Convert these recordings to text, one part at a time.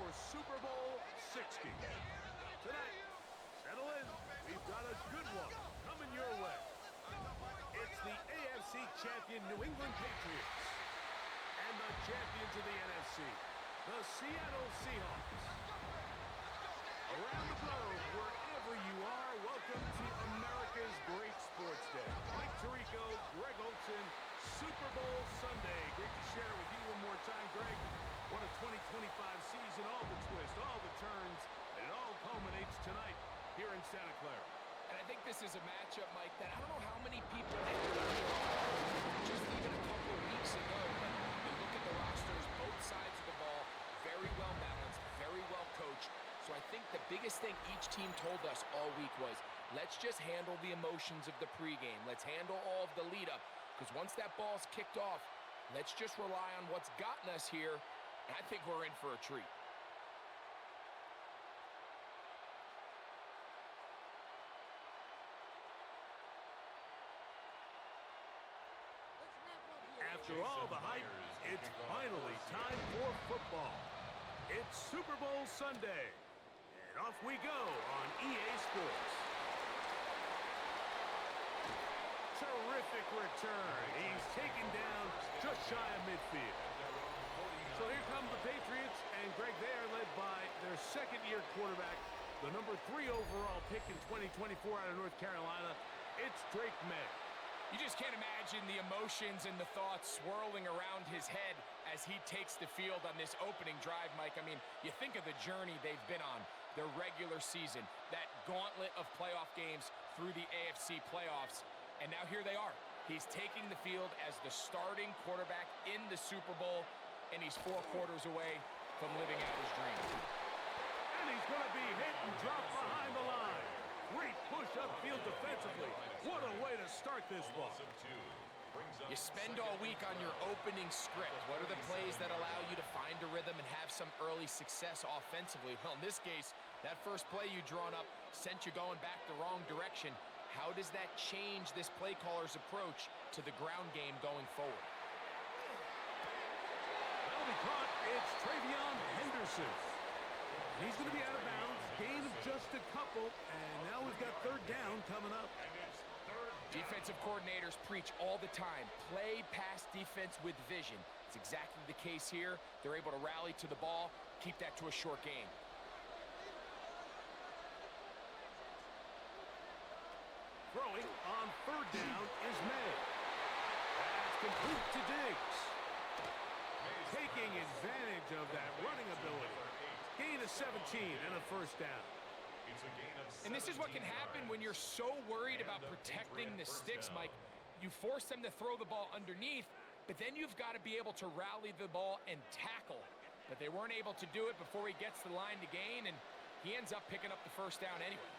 for Super Bowl 60. Tonight, settle in. We've got a good one coming your way. It's the AFC champion New England Patriots and the champions of the NFC, the Seattle Seahawks. Around the globe, wherever you are, welcome to America's great sports day. Mike Tirico, Greg Olson, Super Bowl Sunday. Great to share it with you one more time, Greg. What a 2025 season, all the twists, all the turns, and it all culminates tonight here in Santa Clara. And I think this is a matchup, Mike, that I don't know how many people entered just even a couple of weeks ago. But you look at the rosters, both sides of the ball, very well balanced, very well coached. So I think the biggest thing each team told us all week was, let's just handle the emotions of the pregame. Let's handle all of the lead-up. Because once that ball's kicked off, let's just rely on what's gotten us here. And I think we're in for a treat. After all the hype, it's finally time for football. It's Super Bowl Sunday. And off we go on EA Sports. Terrific return. He's taken down just shy of midfield. So here come the Patriots, and Greg, they are led by their second-year quarterback, the number 3 overall pick in 2024 out of North Carolina. It's Drake Maye. You just can't imagine the emotions and the thoughts swirling around his head as he takes the field on this opening drive, Mike. I mean, you think of the journey they've been on, their regular season, that gauntlet of playoff games through the AFC playoffs, and now here they are. He's taking the field as the starting quarterback in the Super Bowl, and he's 4 quarters away from living out his dream. And he's going to be hit and dropped behind the line. Great push upfield defensively. What a way to start this ball. You spend all week on your opening script. What are the plays that allow you to find a rhythm and have some early success offensively? Well, in this case, that first play you drawn up sent you going back the wrong direction. How does that change this play caller's approach to the ground game going forward? That'll be caught. It's Travion Henderson. He's going to be out of bounds, gain of just a couple, and now we've got 3rd down coming up. Defensive coordinators preach all the time, play pass defense with vision. It's exactly the case here. They're able to rally to the ball, keep that to a short game. Throwing on 3rd down is May. That's complete to Diggs. Taking advantage of that running ability. Gain of 17 and a 1st down. And this is what can happen when you're so worried about protecting the sticks, Mike. You force them to throw the ball underneath, but then you've got to be able to rally the ball and tackle. But they weren't able to do it before he gets the line to gain, and he ends up picking up the 1st down anyway.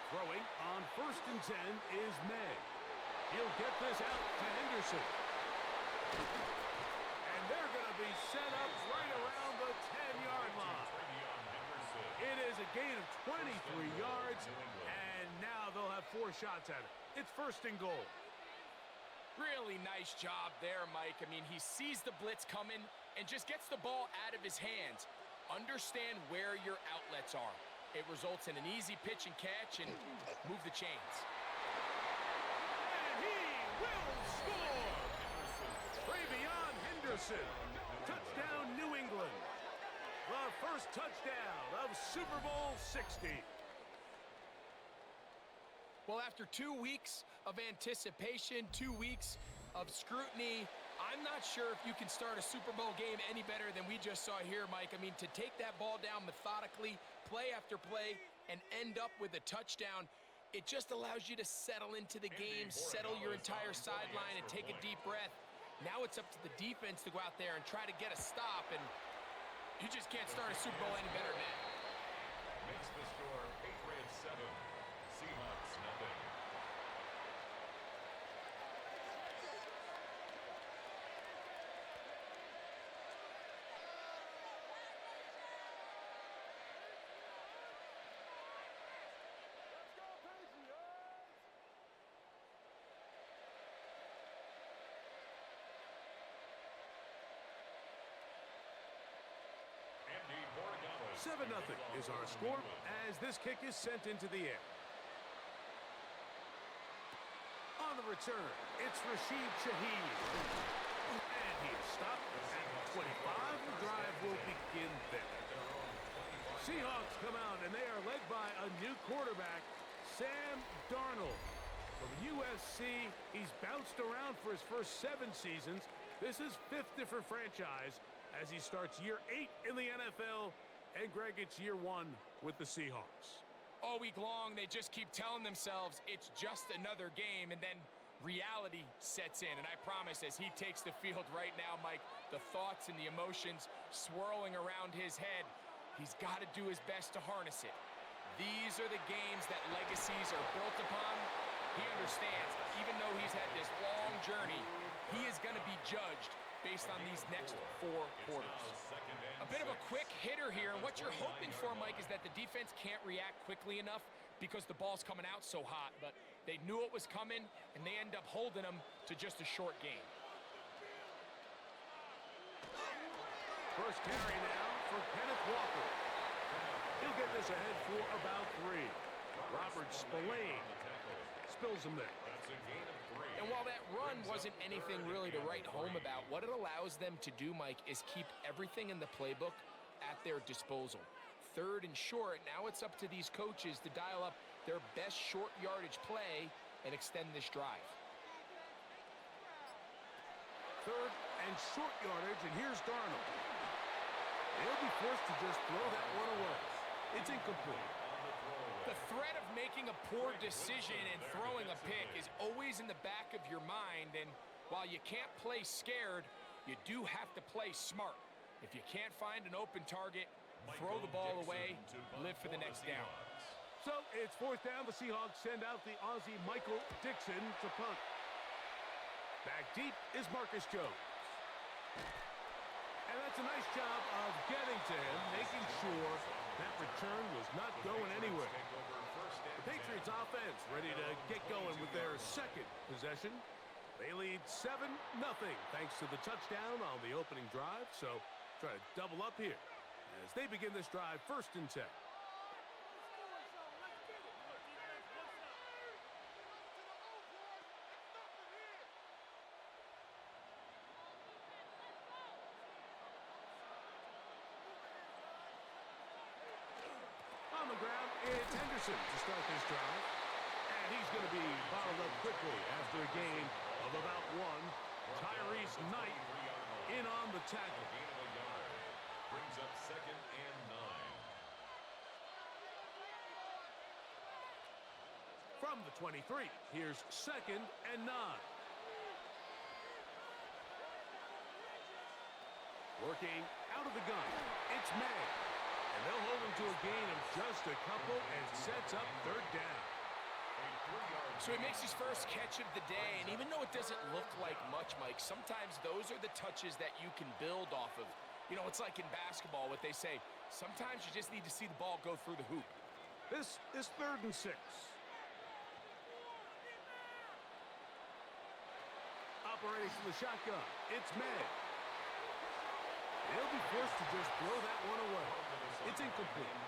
Throwing on 1st and 10 is May. He'll get this out to Henderson. And they're going to be set up right around the 10-yard line. It is a gain of 23 yards, and now they'll have 4 shots at it. It's 1st and goal. Really nice job there, Mike. I mean, he sees the blitz coming and just gets the ball out of his hands. Understand where your outlets are. It results in an easy pitch and catch and move the chains. And he will score! Travion Henderson. Touchdown, New England. The first touchdown of Super Bowl 60. Well, after 2 weeks of anticipation, 2 weeks of scrutiny, I'm not sure if you can start a Super Bowl game any better than we just saw here, Mike. I mean, to take that ball down methodically, play after play, and end up with a touchdown, it just allows you to settle into the game, settle your entire sideline, and take a deep breath. Now it's up to the defense to go out there and try to get a stop, and you just can't start a Super Bowl any better than that. Makes the score Patriots 7, Seahawks nothing. 7-0 is our score as this kick is sent into the air. On the return, it's Rashid Shaheed. And he is stopped at 25. The drive will begin there. Seahawks come out, and they are led by a new quarterback, Sam Darnold. From USC, he's bounced around for his first 7 seasons. This is 5th different franchise as he starts year 8 in the NFL. And Greg, it's year 1 with the Seahawks. All week long, they just keep telling themselves it's just another game, and then reality sets in. And I promise, as he takes the field right now, Mike, the thoughts and the emotions swirling around his head, he's got to do his best to harness it. These are the games that legacies are built upon. He understands, even though he's had this long journey, he is going to be judged based on these next 4 quarters. A bit of a quick hitter here, and what you're hoping for, Mike, is that the defense can't react quickly enough because the ball's coming out so hot, but they knew it was coming, and they end up holding them to just a short game. First carry now for Kenneth Walker. He'll get this ahead for about 3. Robert Spillane spills him there. And while that run wasn't anything really to write home about, what it allows them to do, Mike, is keep everything in the playbook at their disposal. 3rd and short, now it's up to these coaches to dial up their best short yardage play and extend this drive. 3rd and short yardage, and here's Darnold. They'll be forced to just throw that one away. It's incomplete. The threat of making a poor decision and throwing a pick is always in the back of your mind, and while you can't play scared, you do have to play smart. If you can't find an open target, throw the ball away, live for the next down. So it's 4th down. The Seahawks send out the Aussie Michael Dixon to punt. Back deep is Marcus Jones. And that's a nice job of getting to him, making sure that return was not going anywhere. The Patriots offense ready to get going with their 2nd possession. They lead 7-0 thanks to the touchdown on the opening drive. So try to double up here as they begin this drive 1st and 10. On the ground, it's Henderson to start this drive. And he's going to be bottled up quickly after a gain of about 1. Tyrese Knight in on the tackle. Brings up 2nd and 9. From the 23, here's 2nd and 9. Working out of the gun, it's May. And they'll hold him to a gain of just a couple and sets up 3rd down. So he makes his first catch of the day, and even though it doesn't look like much, Mike, sometimes those are the touches that you can build off of. You know, it's like in basketball, what they say, sometimes you just need to see the ball go through the hoop. This is 3rd and 6. Operating from the shotgun, it's May. They'll be forced to just throw that one away. It's incomplete.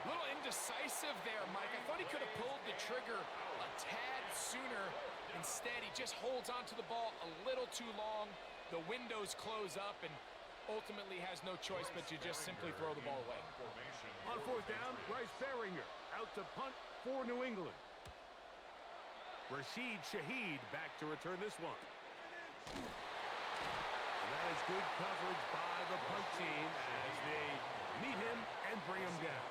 A little indecisive there, Mike. I thought he could have pulled the trigger a tad sooner. Instead, he just holds onto the ball a little too long. The windows close up, and ultimately has no choice but to just simply throw the ball away. On 4th down, Bryce Baringer out to punt for New England. Rashid Shaheed back to return this one. And that is good coverage by the punt team as they meet him and bring him down.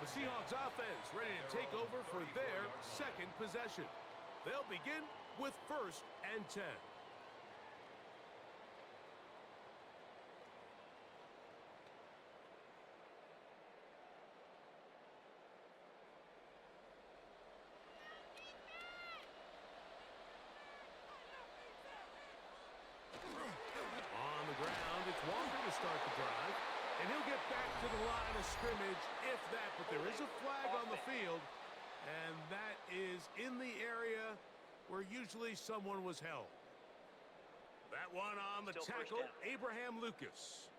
The Seahawks offense ready to take over for their 2nd possession. They'll begin with 1st and 10. On the ground, it's Walker to start the drive. And he'll get back to the line of scrimmage, if that. But there is a flag on the field, and that is in the area where usually someone was held. That one on the tackle, Abraham Lucas.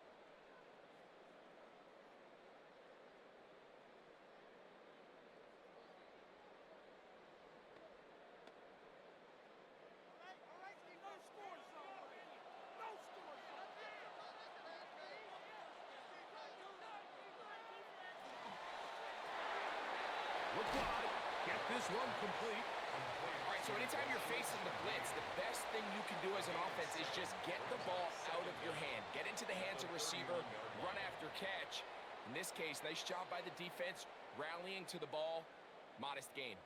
look wide. Get this one complete. All right, so anytime you're facing the blitz, the best thing you can do as an offense is just get the ball out of your hand. Get into the hands of receiver, run after catch. In this case, nice job by the defense, rallying to the ball, modest gain.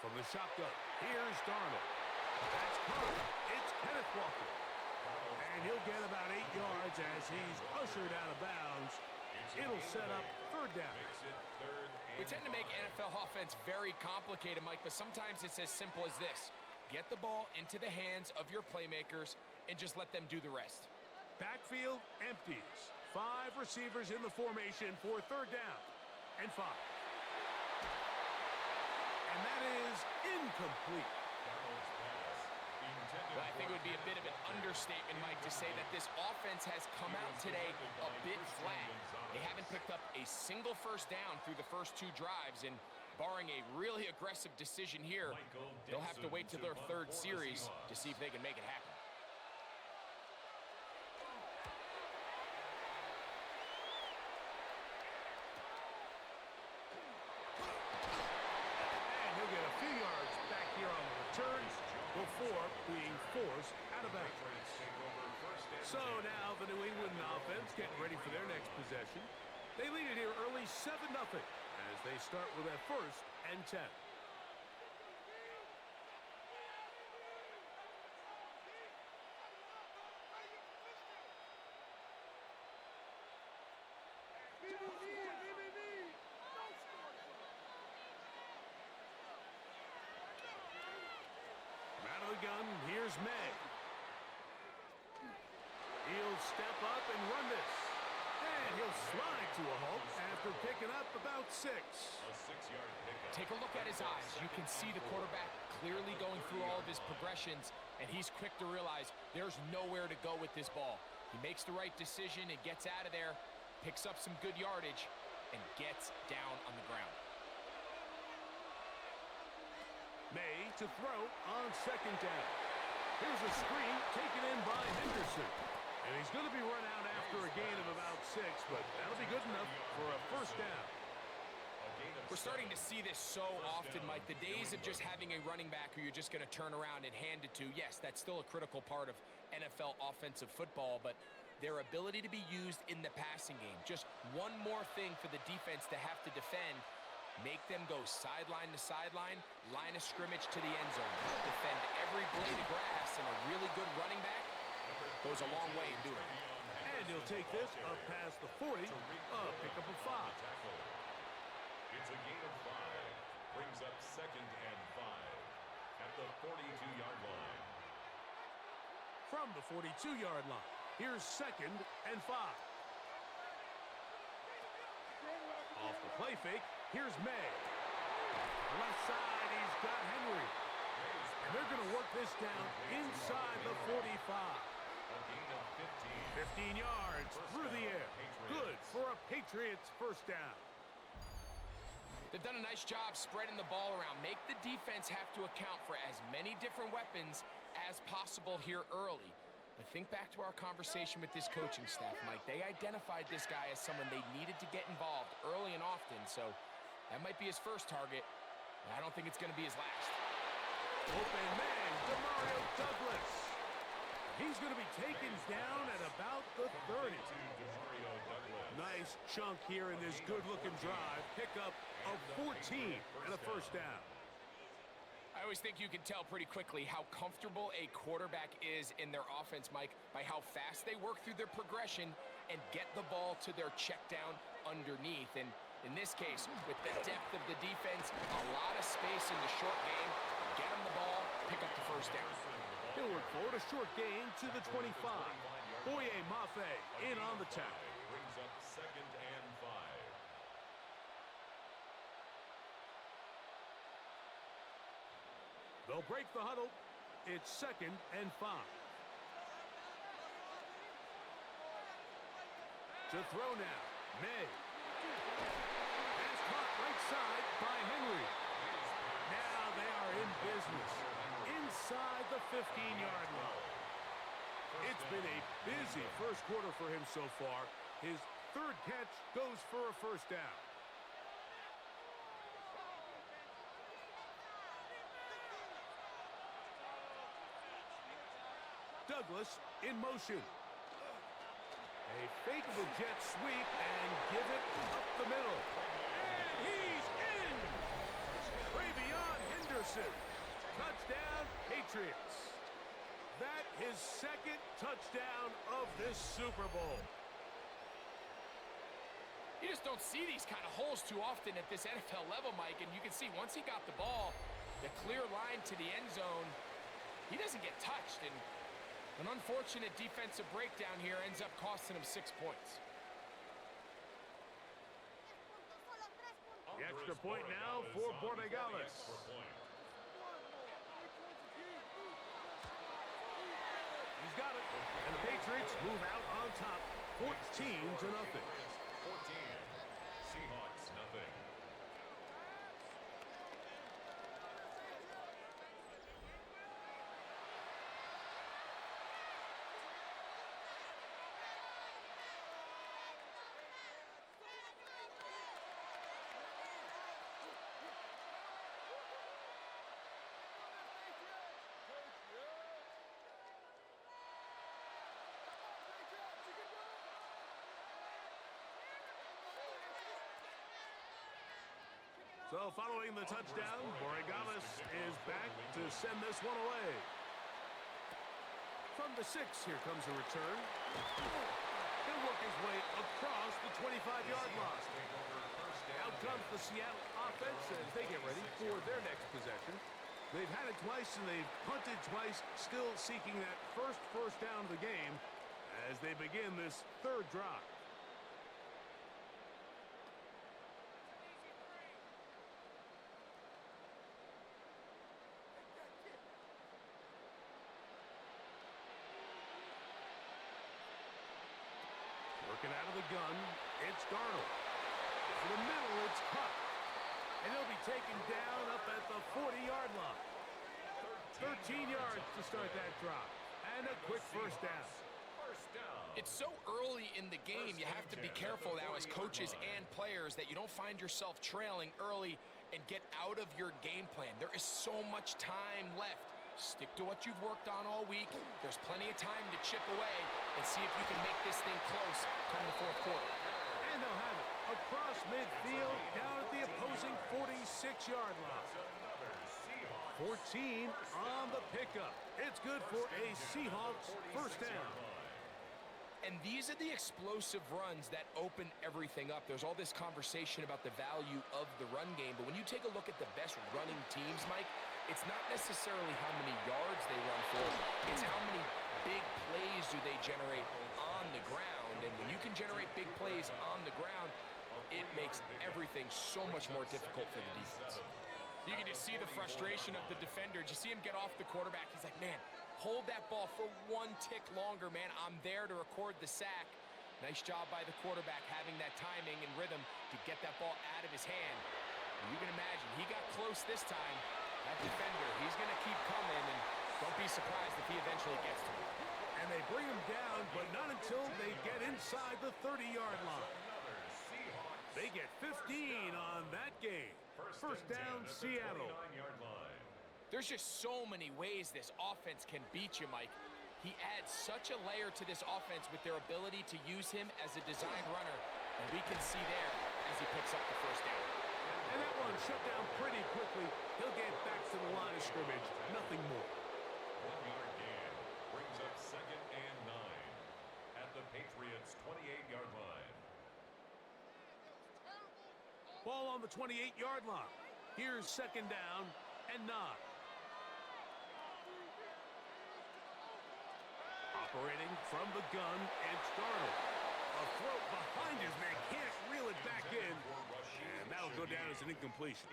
From the shotgun, here's Darnold. That's caught. It's Kenneth Walker. And he'll get about 8 yards as he's ushered out of bounds. It'll set up third down. We tend to make NFL offense very complicated, Mike, but sometimes it's as simple as this. Get the ball into the hands of your playmakers and just let them do the rest. Backfield empties. 5 receivers in the formation for third down and 5. And that is incomplete. Well, I think it would be a bit of an understatement, Mike, to say that this offense has come out today a bit flat. They haven't picked up a single first down through the first 2 drives, and barring a really aggressive decision here, they'll have to wait till their 3rd series to see if they can make it happen. And he'll get a few yards back here on the return before being forced out of bounds. So now the New England offense getting ready for their next possession. They lead it here early 7-0 as they start with a 1st and 10. Out of the gun, here's May. He'll step up and run this. And he'll slide to a halt after picking up about 6. Take a look at his eyes. You can see the quarterback clearly going through all of his progressions, and he's quick to realize there's nowhere to go with this ball. He makes the right decision and gets out of there, picks up some good yardage, and gets down on the ground. May to throw on 2nd down. Here's a screen taken in by Henderson. And he's going to be run out after a gain of about 6, but that'll be good enough for a 1st down. We're starting to see this so often, Mike. The days of just having a running back who you're just going to turn around and hand it to, yes, that's still a critical part of NFL offensive football, but their ability to be used in the passing game, just one more thing for the defense to have to defend, make them go sideline to sideline, line of scrimmage to the end zone, defend every blade of grass, and a really good running back goes a long way in doing it. And he'll take this up past the 40, pick up a 5. It's a gain of 5. Brings up 2nd and 5 at the 42-yard line. From the 42-yard line, here's 2nd and 5. Off the play fake, here's May. Left side, he's got Henry. And they're going to work this down inside the 45. 15 yards through the air. Good for a Patriots 1st down. They've done a nice job spreading the ball around. Make the defense have to account for as many different weapons as possible here early. But think back to our conversation with this coaching staff, Mike. They identified this guy as someone they needed to get involved early and often, so that might be his 1st target. I don't think it's going to be his last. Open man, Demario Douglas. He's going to be taken down at about the 30. Nice chunk here in this good-looking drive. Pickup of 14 and a 1st down. I always think you can tell pretty quickly how comfortable a quarterback is in their offense, Mike, by how fast they work through their progression and get the ball to their check down underneath. And in this case, with the depth of the defense, a lot of space in the short game, get them the ball, pick up the 1st down. He'll work forward, a short gain to the 25. Boye Mafe in on the tackle. Brings up 2nd and 5. They'll break the huddle. It's 2nd and 5. To throw now, May. Pass caught right side by Henry. Now they are in business inside the 15-yard line. It's been a busy first quarter for him so far. His third catch goes for a first down. Douglas in motion. A fakeable jet sweep and give it up the middle. And he's in! Travion Henderson. Touchdown, Patriots. That his second touchdown of this Super Bowl. You just don't see these kind of holes too often at this NFL level, Mike, and you can see once he got the ball, the clear line to the end zone, he doesn't get touched, and an unfortunate defensive breakdown here ends up costing him 6 points. The extra point now for Borregales. He's got it. And the Patriots move out on top, 14-0. 14. Seahawks, nothing. So following the touchdown, Borregales is back to send this one away. From the 6, here comes a return. He'll work his way across the 25-yard line. Out comes the Seattle offense as they get ready for their next possession. They've had it twice and they've punted twice, still seeking that first down of the game as they begin this third drive. Working out of the gun, it's Darnold. To the middle, it's Cup. And he'll be taken down up at the 40-yard line. 13 yards to start that drop. And a quick first down. It's so early in the game, you have to be careful now as coaches and players that you don't find yourself trailing early and get out of your game plan. There is so much time left. Stick to what you've worked on all week. There's plenty of time to chip away and see if you can make this thing close come the fourth quarter. And they'll have it across midfield, down at the opposing 46-yard line. 14 on the pickup. It's good for a Seahawks first down. And these are the explosive runs that open everything up. There's all this conversation about the value of the run game, but when you take a look at the best running teams, Mike, it's not necessarily how many yards they run for, it's how many big plays do they generate on the ground. And when you can generate big plays on the ground, it makes everything so much more difficult for the defense. You can just see the frustration of the defender. Just see him get off the quarterback. He's like, man, hold that ball for one tick longer, man. I'm there to record the sack. Nice job by the quarterback having that timing and rhythm to get that ball out of his hand. And you can imagine, he got close this time. That defender, he's going to keep coming, and don't be surprised if he eventually gets to him. And they bring him down, but not until they get inside the 30-yard line. They get 15 on that game. First down, Seattle. There's just so many ways this offense can beat you, Mike. He adds such a layer to this offense with their ability to use him as a design runner, and we can see there as he picks up the first down. And that one shut down pretty quickly. He'll get back to the line of scrimmage. Nothing more. 1-yard gain brings up 2nd and 9 at the Patriots' 28-yard line. Ball on the 28-yard line. Here's 2nd down and 9. Operating from the gun, it's Darnold. A throw behind his man, can't reel it back in. And that'll go down as an incompletion.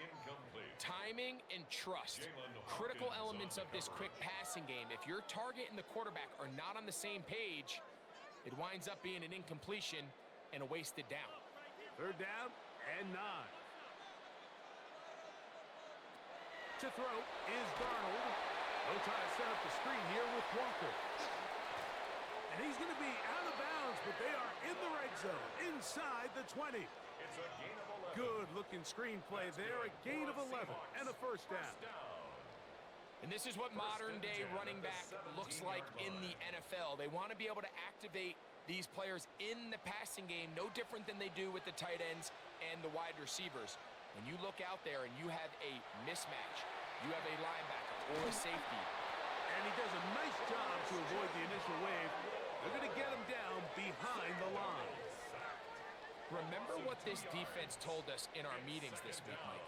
Timing and trust, critical elements of this quick passing game. If your target and the quarterback are not on the same page, it winds up being an incompletion and a wasted down. 3rd down and 9. To throw is Darnold. No time to set up the screen here with Walker. And he's going to be out of bounds, but they are in the red zone, inside the 20. It's a gain of 11. Good-looking screenplay there, a gain of 11 and a first down. And this is what modern-day running back looks like in the NFL. They want to be able to activate these players in the passing game, no different than they do with the tight ends and the wide receivers. When you look out there and you have a mismatch, you have a linebacker or a safety. And he does a nice job to avoid the initial wave. They're going to get him down behind the line. Remember what this defense told us in our meetings this week, Mike.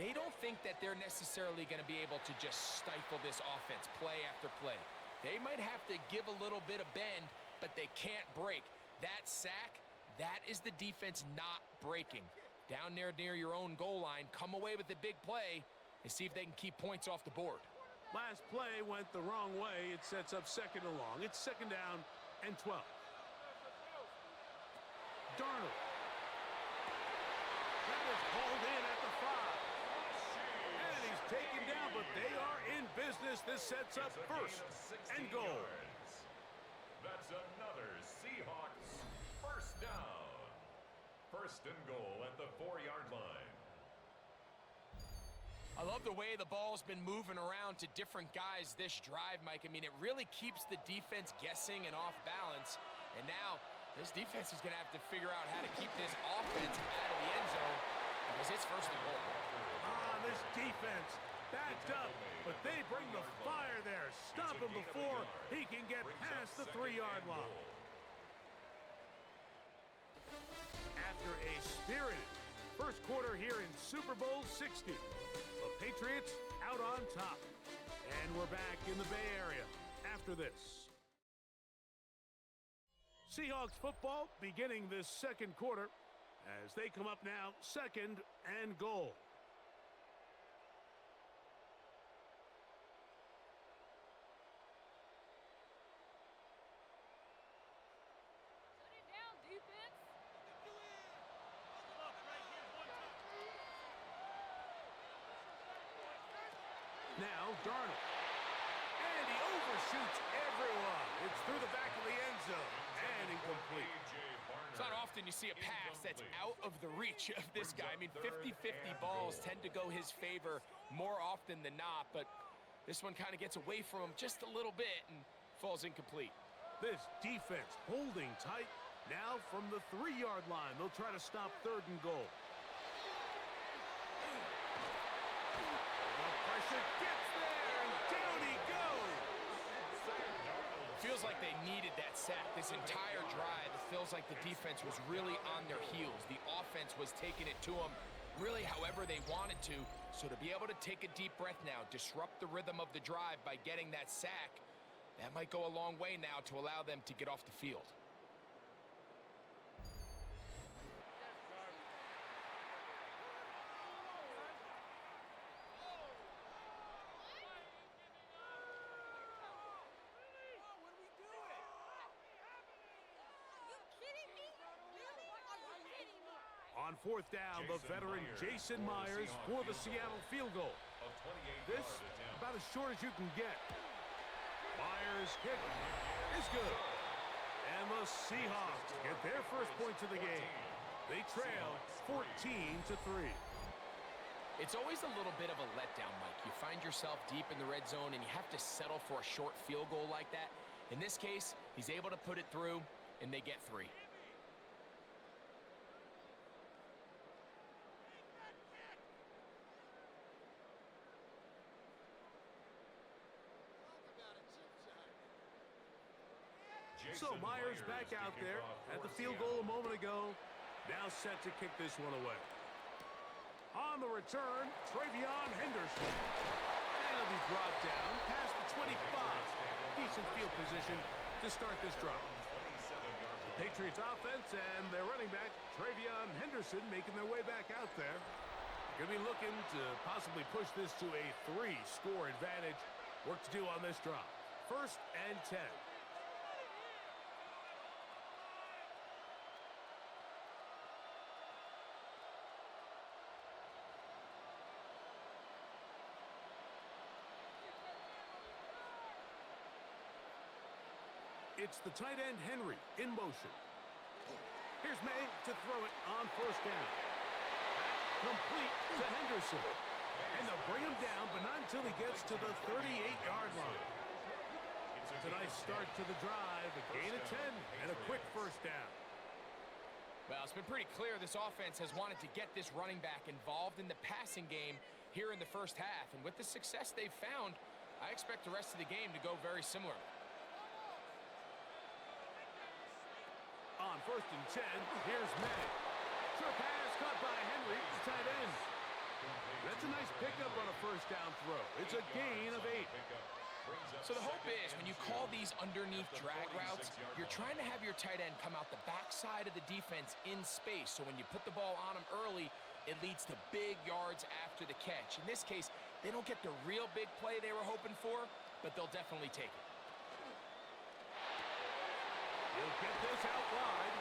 They don't think that they're necessarily going to be able to just stifle this offense play after play. They might have to give a little bit of bend, but they can't break. That sack, that is the defense not breaking. Down there near your own goal line, come away with the big play and see if they can keep points off the board. Last play went the wrong way. It sets up second and long. It's second down and 12. Darnold. That is hauled in at the 5. And he's taken down, but they are in business. This sets up first and goal. That's another Seahawks first down. First and goal at the 4-yard line. I love the way the ball's been moving around to different guys this drive, Mike. I mean, it really keeps the defense guessing and off balance. And now this defense is going to have to figure out how to keep this offense out of the end zone because it's first and goal. This defense backed up, but they bring the fire there. Stop him before he can get past the 3-yard line. After a spirited first quarter here in Super Bowl 60, the Patriots out on top. And we're back in the Bay Area after this. Seahawks football beginning this second quarter as they come up now second and goal. Now Darnold. And he overshoots everyone. It's through the back of the end zone. And incomplete. It's not often you see a pass that's out of the reach of this guy. I mean, 50-50 balls tend to go his favor more often than not, but this one kind of gets away from him just a little bit and falls incomplete. This defense holding tight. Now from the 3-yard line, they'll try to stop third and goal. The pressure gets there, and down he goes. Feels like they needed that sack. This entire drive, it feels like the defense was really on their heels. The offense was taking it to them really however they wanted to. So to be able to take a deep breath now, disrupt the rhythm of the drive by getting that sack, that might go a long way now to allow them to get off the field. On fourth down, the veteran Jason Myers for the Seattle field goal. This, about as short as you can get. Myers' kick is good. And the Seahawks get their first points of the game. They trail 14-3. It's always a little bit of a letdown, Mike. You find yourself deep in the red zone and you have to settle for a short field goal like that. In this case, he's able to put it through and they get 3. So Myers back out there at the field goal a moment ago. Now set to kick this one away. On the return, Travion Henderson. And he'll be brought down past the 25. Decent field position to start this drive. The Patriots offense and their running back, Travion Henderson, making their way back out there. Going to be looking to possibly push this to a 3-score advantage. Work to do on this drive. First and 10. It's the tight end, Henry, in motion. Here's May to throw it on first down. Complete to Henderson. And they'll bring him down, but not until he gets to the 38-yard line. It's a nice start to the drive, a gain of 10, and a quick first down. Well, it's been pretty clear this offense has wanted to get this running back involved in the passing game here in the first half. And with the success they've found, I expect the rest of the game to go very similar. On first and 10, here's May. Short pass caught by Henry, tight end. That's a nice pickup on a first down throw. It's a gain of 8. So the hope is when you call these underneath drag routes, you're trying to have your tight end come out the backside of the defense in space. So when you put the ball on him early, it leads to big yards after the catch. In this case, they don't get the real big play they were hoping for, but they'll definitely take it. He'll get this out wide.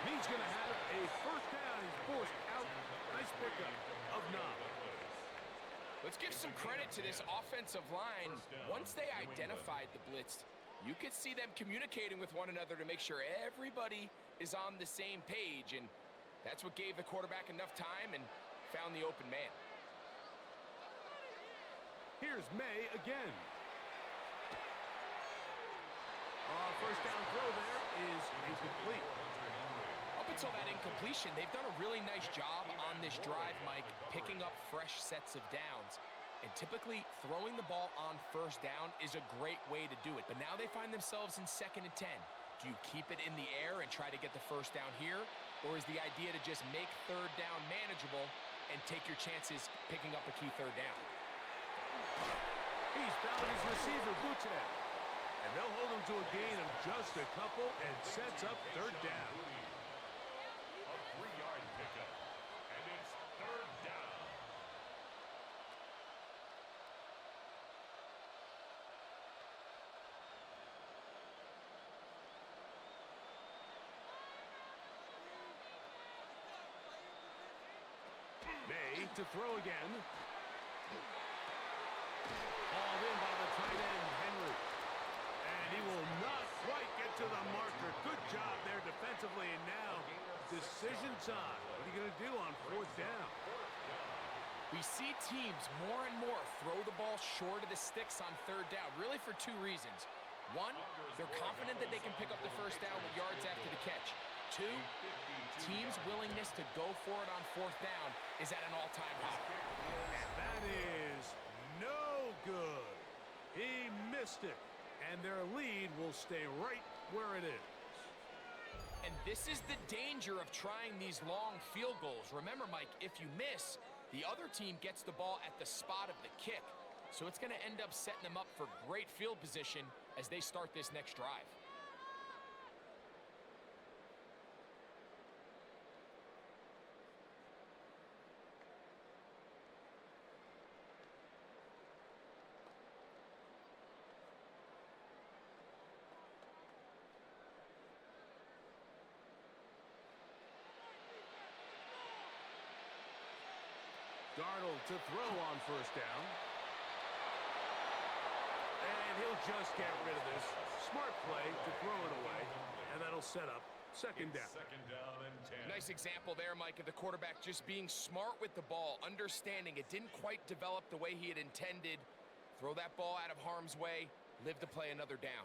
He's going to have a first down. He's forced out. Nice pickup of 9. Let's give some credit to this offensive line. Once they identified the blitz, you could see them communicating with one another to make sure everybody is on the same page, and that's what gave the quarterback enough time and found the open man. Here's May again. First down throw there is incomplete. Up until that incompletion, they've done a really nice job on this drive, Mike, picking up fresh sets of downs. And typically, throwing the ball on first down is a great way to do it. But now they find themselves in 2nd and 10. Do you keep it in the air and try to get the first down here? Or is the idea to just make 3rd down manageable and take your chances picking up a key 3rd down? He's found his receiver, Boutte. And they'll hold him to a gain of just a couple and sets up 3rd down. A 3-yard pickup, and it's 3rd down. May to throw again. Hauled in by the tight end, Henry. And he will not quite get to the marker. Good job there defensively, and now decision time. What are you going to do on 4th down? We see teams more and more throw the ball short of the sticks on 3rd down, really for 2 reasons. 1, they're confident that they can pick up the first down with yards after the catch. 2, teams' willingness to go for it on 4th down is at an all-time high. And that is no good. He missed it, and their lead will stay right where it is. And this is the danger of trying these long field goals. Remember, Mike, if you miss, the other team gets the ball at the spot of the kick. So it's going to end up setting them up for great field position as they start this next drive. Darnold to throw on first down. And he'll just get rid of this. Smart play to throw it away. And that'll set up 2nd down. 2nd down and 10. Nice example there, Mike, of the quarterback just being smart with the ball, understanding it didn't quite develop the way he had intended. Throw that ball out of harm's way, live to play another down.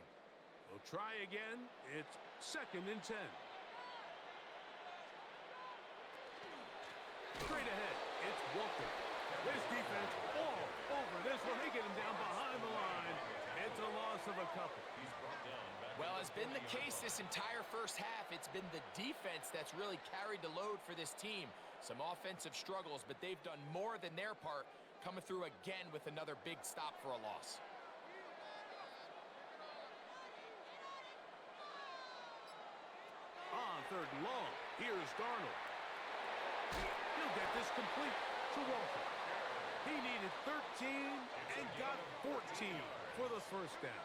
We'll try again. It's 2nd and 10. Straight ahead, it's Walker. This defense all over this one. They get him down behind the line. It's a loss of a couple. Well, as been the case this entire first half, it's been the defense that's really carried the load for this team. Some offensive struggles, but they've done more than their part, coming through again with another big stop for a loss. On 3rd and long, here's Darnold. He'll get this complete to Walker. He needed 13 and got 14 for the first down.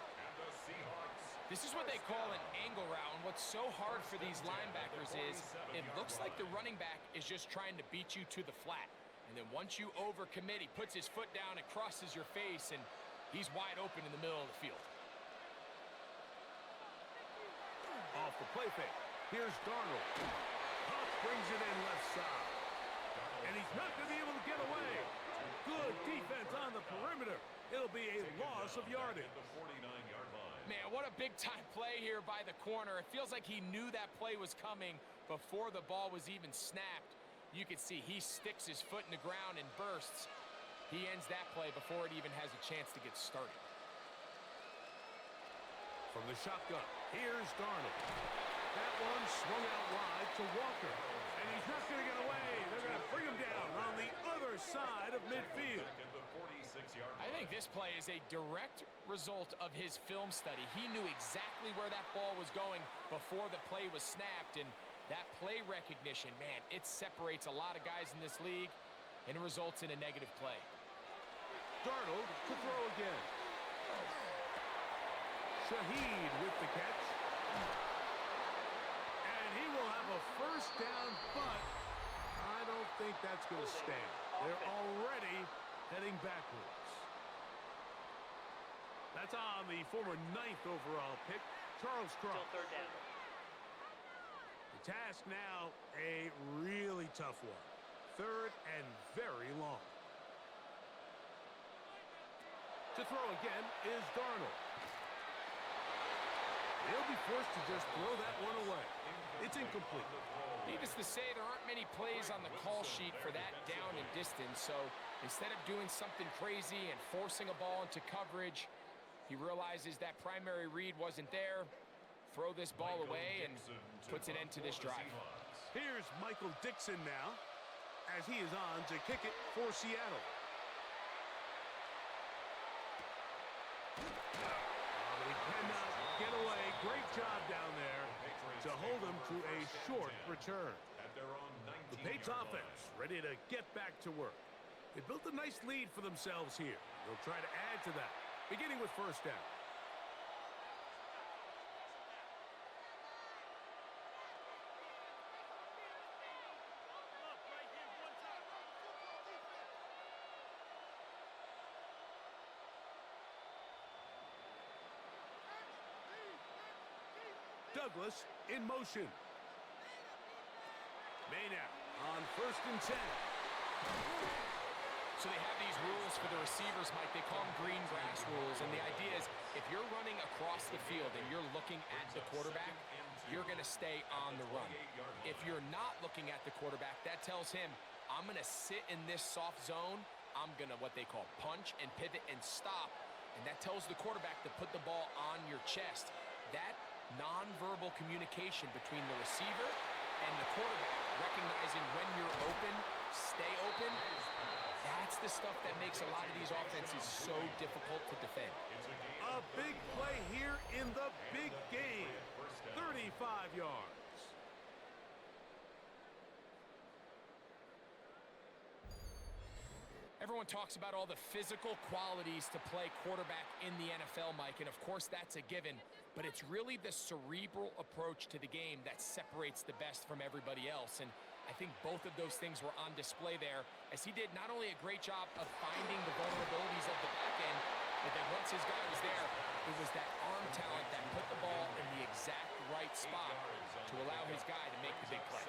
This is what they call an angle route, and what's so hard for these linebackers is it looks like the running back is just trying to beat you to the flat. And then once you overcommit, he puts his foot down and crosses your face, and he's wide open in the middle of the field. Off the play fake. Here's Darnold. Huff brings it in left side. And he's not going to be able to get away. Good defense on the perimeter. It'll be a loss of yardage. At the 49-yard line. Man, what a big-time play here by the corner. It feels like he knew that play was coming before the ball was even snapped. You can see he sticks his foot in the ground and bursts. He ends that play before it even has a chance to get started. From the shotgun, here's Darnold. That one swung out wide to Walker. And he's not going to get away. They're going to bring him down on the other side of midfield. At the 46-yard line. I think this play is a direct result of his film study. He knew exactly where that ball was going before the play was snapped. And that play recognition, man, it separates a lot of guys in this league, and it results in a negative play. Darnold to throw again. Shaheed with the catch. And he will have a first down, but I don't think that's going to stand. They're already heading backwards. That's on the former 9th overall pick, Charles Cross. Still third down. The task now, a really tough one. Third and very long. To throw again is Darnold. He'll be forced to just throw that one away. It's incomplete. Needless to say, there aren't many plays on the call sheet for that down and distance, so instead of doing something crazy and forcing a ball into coverage, he realizes that primary read wasn't there, throw this ball away, and puts an end to this drive. Here's Michael Dixon now, as he is on to kick it for Seattle. He cannot get away. Great job down there to hold him to a short return. The Patriots offense ready to get back to work. They built a nice lead for themselves here. They'll try to add to that, beginning with first down. Douglas in motion. Maye now on first and 10. So they have these rules for the receivers, Mike. They call them green grass rules. And the idea is if you're running across the field and you're looking at the quarterback, you're going to stay on the run. If you're not looking at the quarterback, that tells him, I'm going to sit in this soft zone. I'm going to what they call punch and pivot and stop. And that tells the quarterback to put the ball on your chest. That nonverbal communication between the receiver and the quarterback, recognizing when you're open, stay open, that's the stuff that makes a lot of these offenses so difficult to defend. A big play here in the big game. 35 yards. Everyone talks about all the physical qualities to play quarterback in the NFL, Mike, and of course that's a given, but it's really the cerebral approach to the game that separates the best from everybody else, and I think both of those things were on display there, as he did not only a great job of finding the vulnerabilities of the back end, but then once his guy was there, it was that arm talent that put the ball in the exact right spot to allow his guy to make the big play.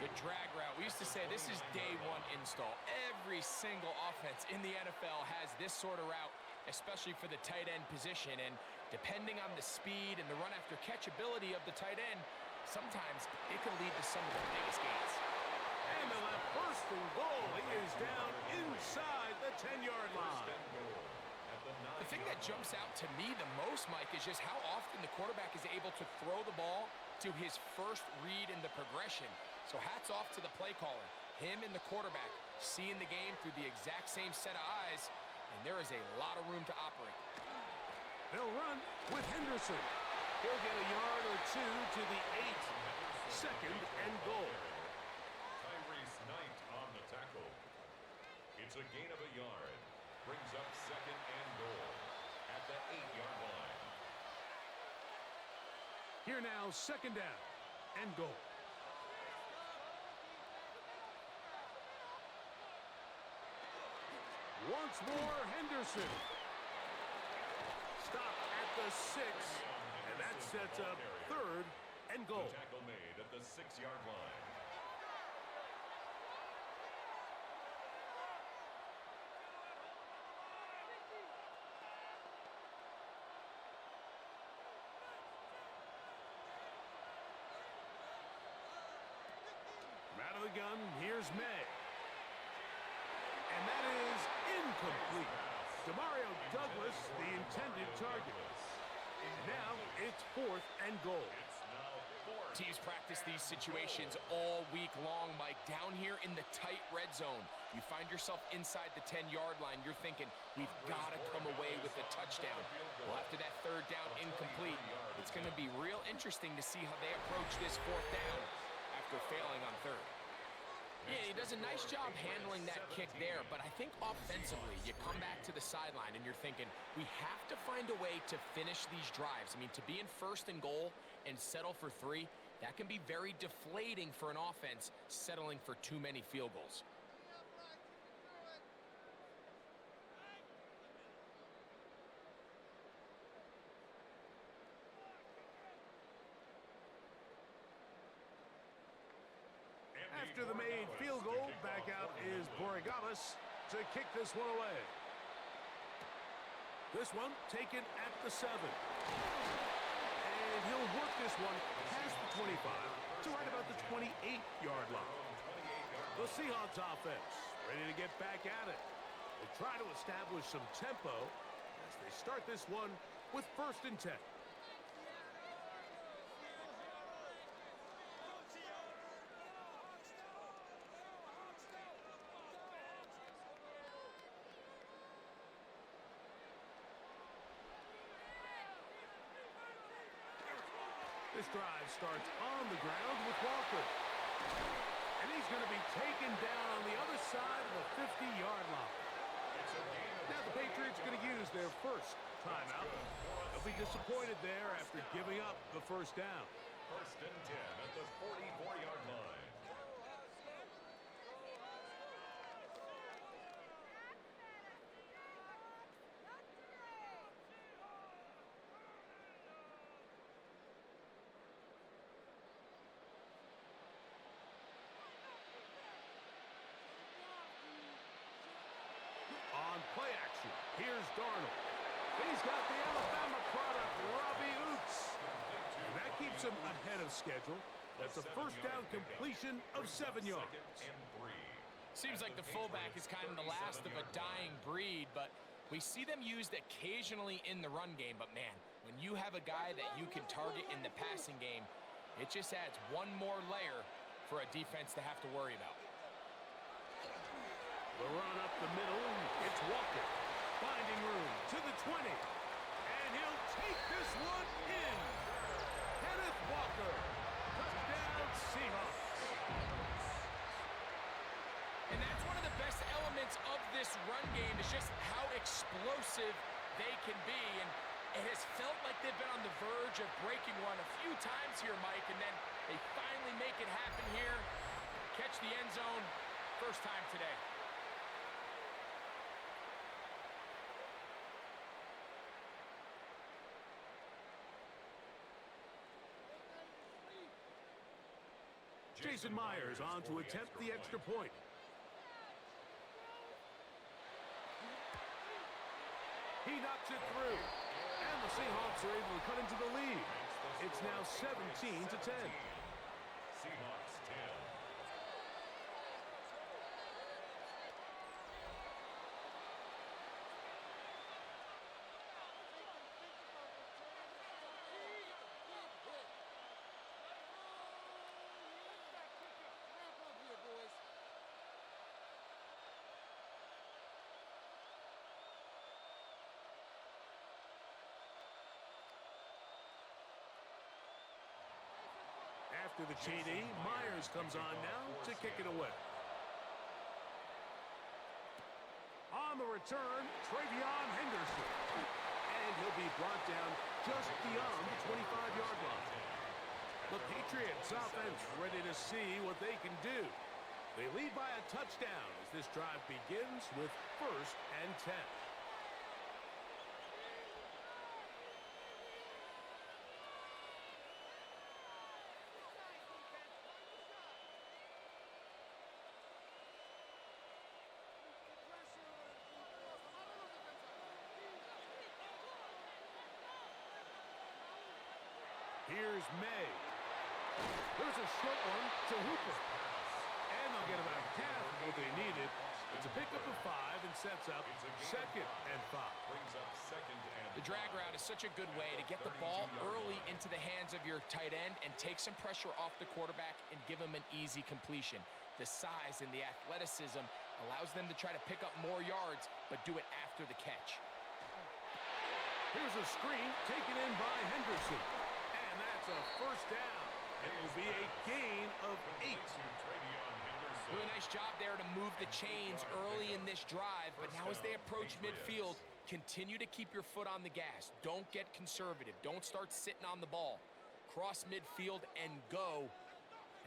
Good drag route. We used to say this is day one install. Every single offense in the NFL has this sort of route, especially for the tight end position. And depending on the speed and the run after catch ability of the tight end, sometimes it can lead to some of the biggest gains. And they'll have first and goal. He is down inside the 10-yard line. The thing that jumps out to me the most, Mike, is just how often the quarterback is able to throw the ball to his first read in the progression. So hats off to the play caller. Him and the quarterback seeing the game through the exact same set of eyes, and there is a lot of room to operate. They'll run with Henderson. He'll get a yard or two to the 8. Second and goal. Tyrese Knight on the tackle. It's a gain of a yard. Brings up second and goal at the 8-yard line. Here now, second down and goal. Once more, Henderson. Stop at the 6, and that's sets up third and goal. The tackle made at the 6-yard line. Out of the gun, here's May. And that is incomplete. Demario Douglas, the intended target. Now it's fourth and goal. Teams practice these situations all week long, Mike. Down here in the tight red zone, you find yourself inside the 10-yard line. You're thinking, we've got to come away with a touchdown. Well, after that third down incomplete, it's going to be real interesting to see how they approach this fourth down after failing on third. Yeah, he does a nice job handling that kick there, but I think offensively, you come back to the sideline and you're thinking, we have to find a way to finish these drives. I mean, to be in first and goal and settle for 3, that can be very deflating for an offense settling for too many field goals. After the made field goal, back out is Borregales to kick this one away. This one taken at the 7. And he'll work this one past the 25 to right about the 28-yard line. The Seahawks offense ready to get back at it. They'll try to establish some tempo as they start this one with first and 10. This drive starts on the ground with Walker. And he's going to be taken down on the other side of the 50-yard line. Now the Patriots going to use their first timeout. They'll be disappointed there after giving up the first down. First and 10 at the 44-yard line. On play action, here's Darnold. He's got the Alabama product, Robbie Oots. And that keeps him ahead of schedule. That's a first down completion of 7 yards. Seems like the fullback is kind of the last of a dying breed, but we see them used occasionally in the run game. But man, when you have a guy that you can target in the passing game, it just adds one more layer for a defense to have to worry about. The run up the middle, it's Walker. Finding room to the 20. And he'll take this one in. Kenneth Walker. Touchdown, Seahawks. And that's one of the best elements of this run game is just how explosive they can be. And it has felt like they've been on the verge of breaking one a few times here, Mike, and then they finally make it happen here. Catch the end zone, first time today. Jason Myers on to attempt the extra point. He knocks it through. And the Seahawks are able to cut into the lead. It's now 17-10. Seahawks 10. After the TD, Myers comes on now to kick it away. On the return, Travion Henderson. And he'll be brought down just beyond the 25-yard line. The Patriots offense ready to see what they can do. They lead by a touchdown as this drive begins with first and 10. Here's May. There's a short one to Hooper. And they'll get about half of what they needed. It's a pickup of 5 and sets up 2nd and 5. Brings up 2nd and 5. The drag route is such a good way to get the ball early into the hands of your tight end and take some pressure off the quarterback and give him an easy completion. The size and the athleticism allows them to try to pick up more yards, but do it after the catch. Here's a screen taken in by Henderson. And that's a first down. It will be a gain of 8. Really nice job there to move the chains early in this drive, but now as they approach midfield, continue to keep your foot on the gas. Don't get conservative. Don't start sitting on the ball. Cross midfield and go.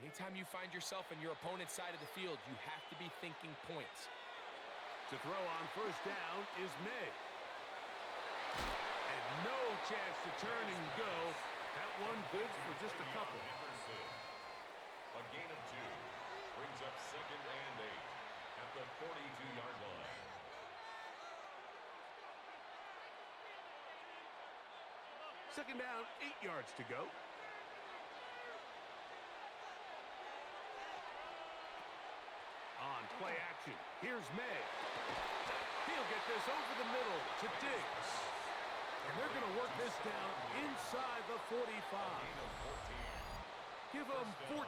Anytime you find yourself on your opponent's side of the field, you have to be thinking points. To throw on first down is May. And no chance to turn and go. That one good for just a couple. A gain of 2. Brings up 2nd and 8 at the 42-yard line. Second down, 8 yards to go. On play action, here's May. He'll get this over the middle to Diggs. And they're going to work this down inside the 45. Give them 14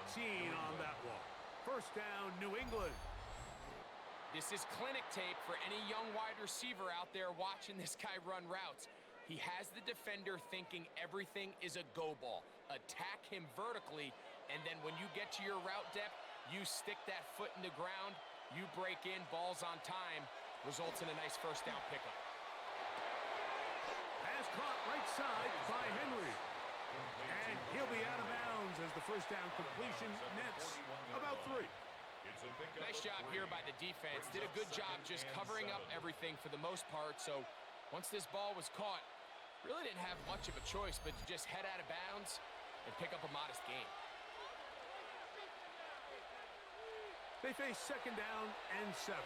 on that one. First down, New England. This is clinic tape for any young wide receiver out there watching this guy run routes. He has the defender thinking everything is a go ball. Attack him vertically, and then when you get to your route depth, you stick that foot in the ground, you break in, balls on time, results in a nice first down pickup. Pass caught right side by Henry. And he'll be out of bounds as the first down completion nets about 3. Nice job here by the defense. Did a good job just covering up everything for the most part. So once this ball was caught, really didn't have much of a choice but to just head out of bounds and pick up a modest gain. They face second down and 7.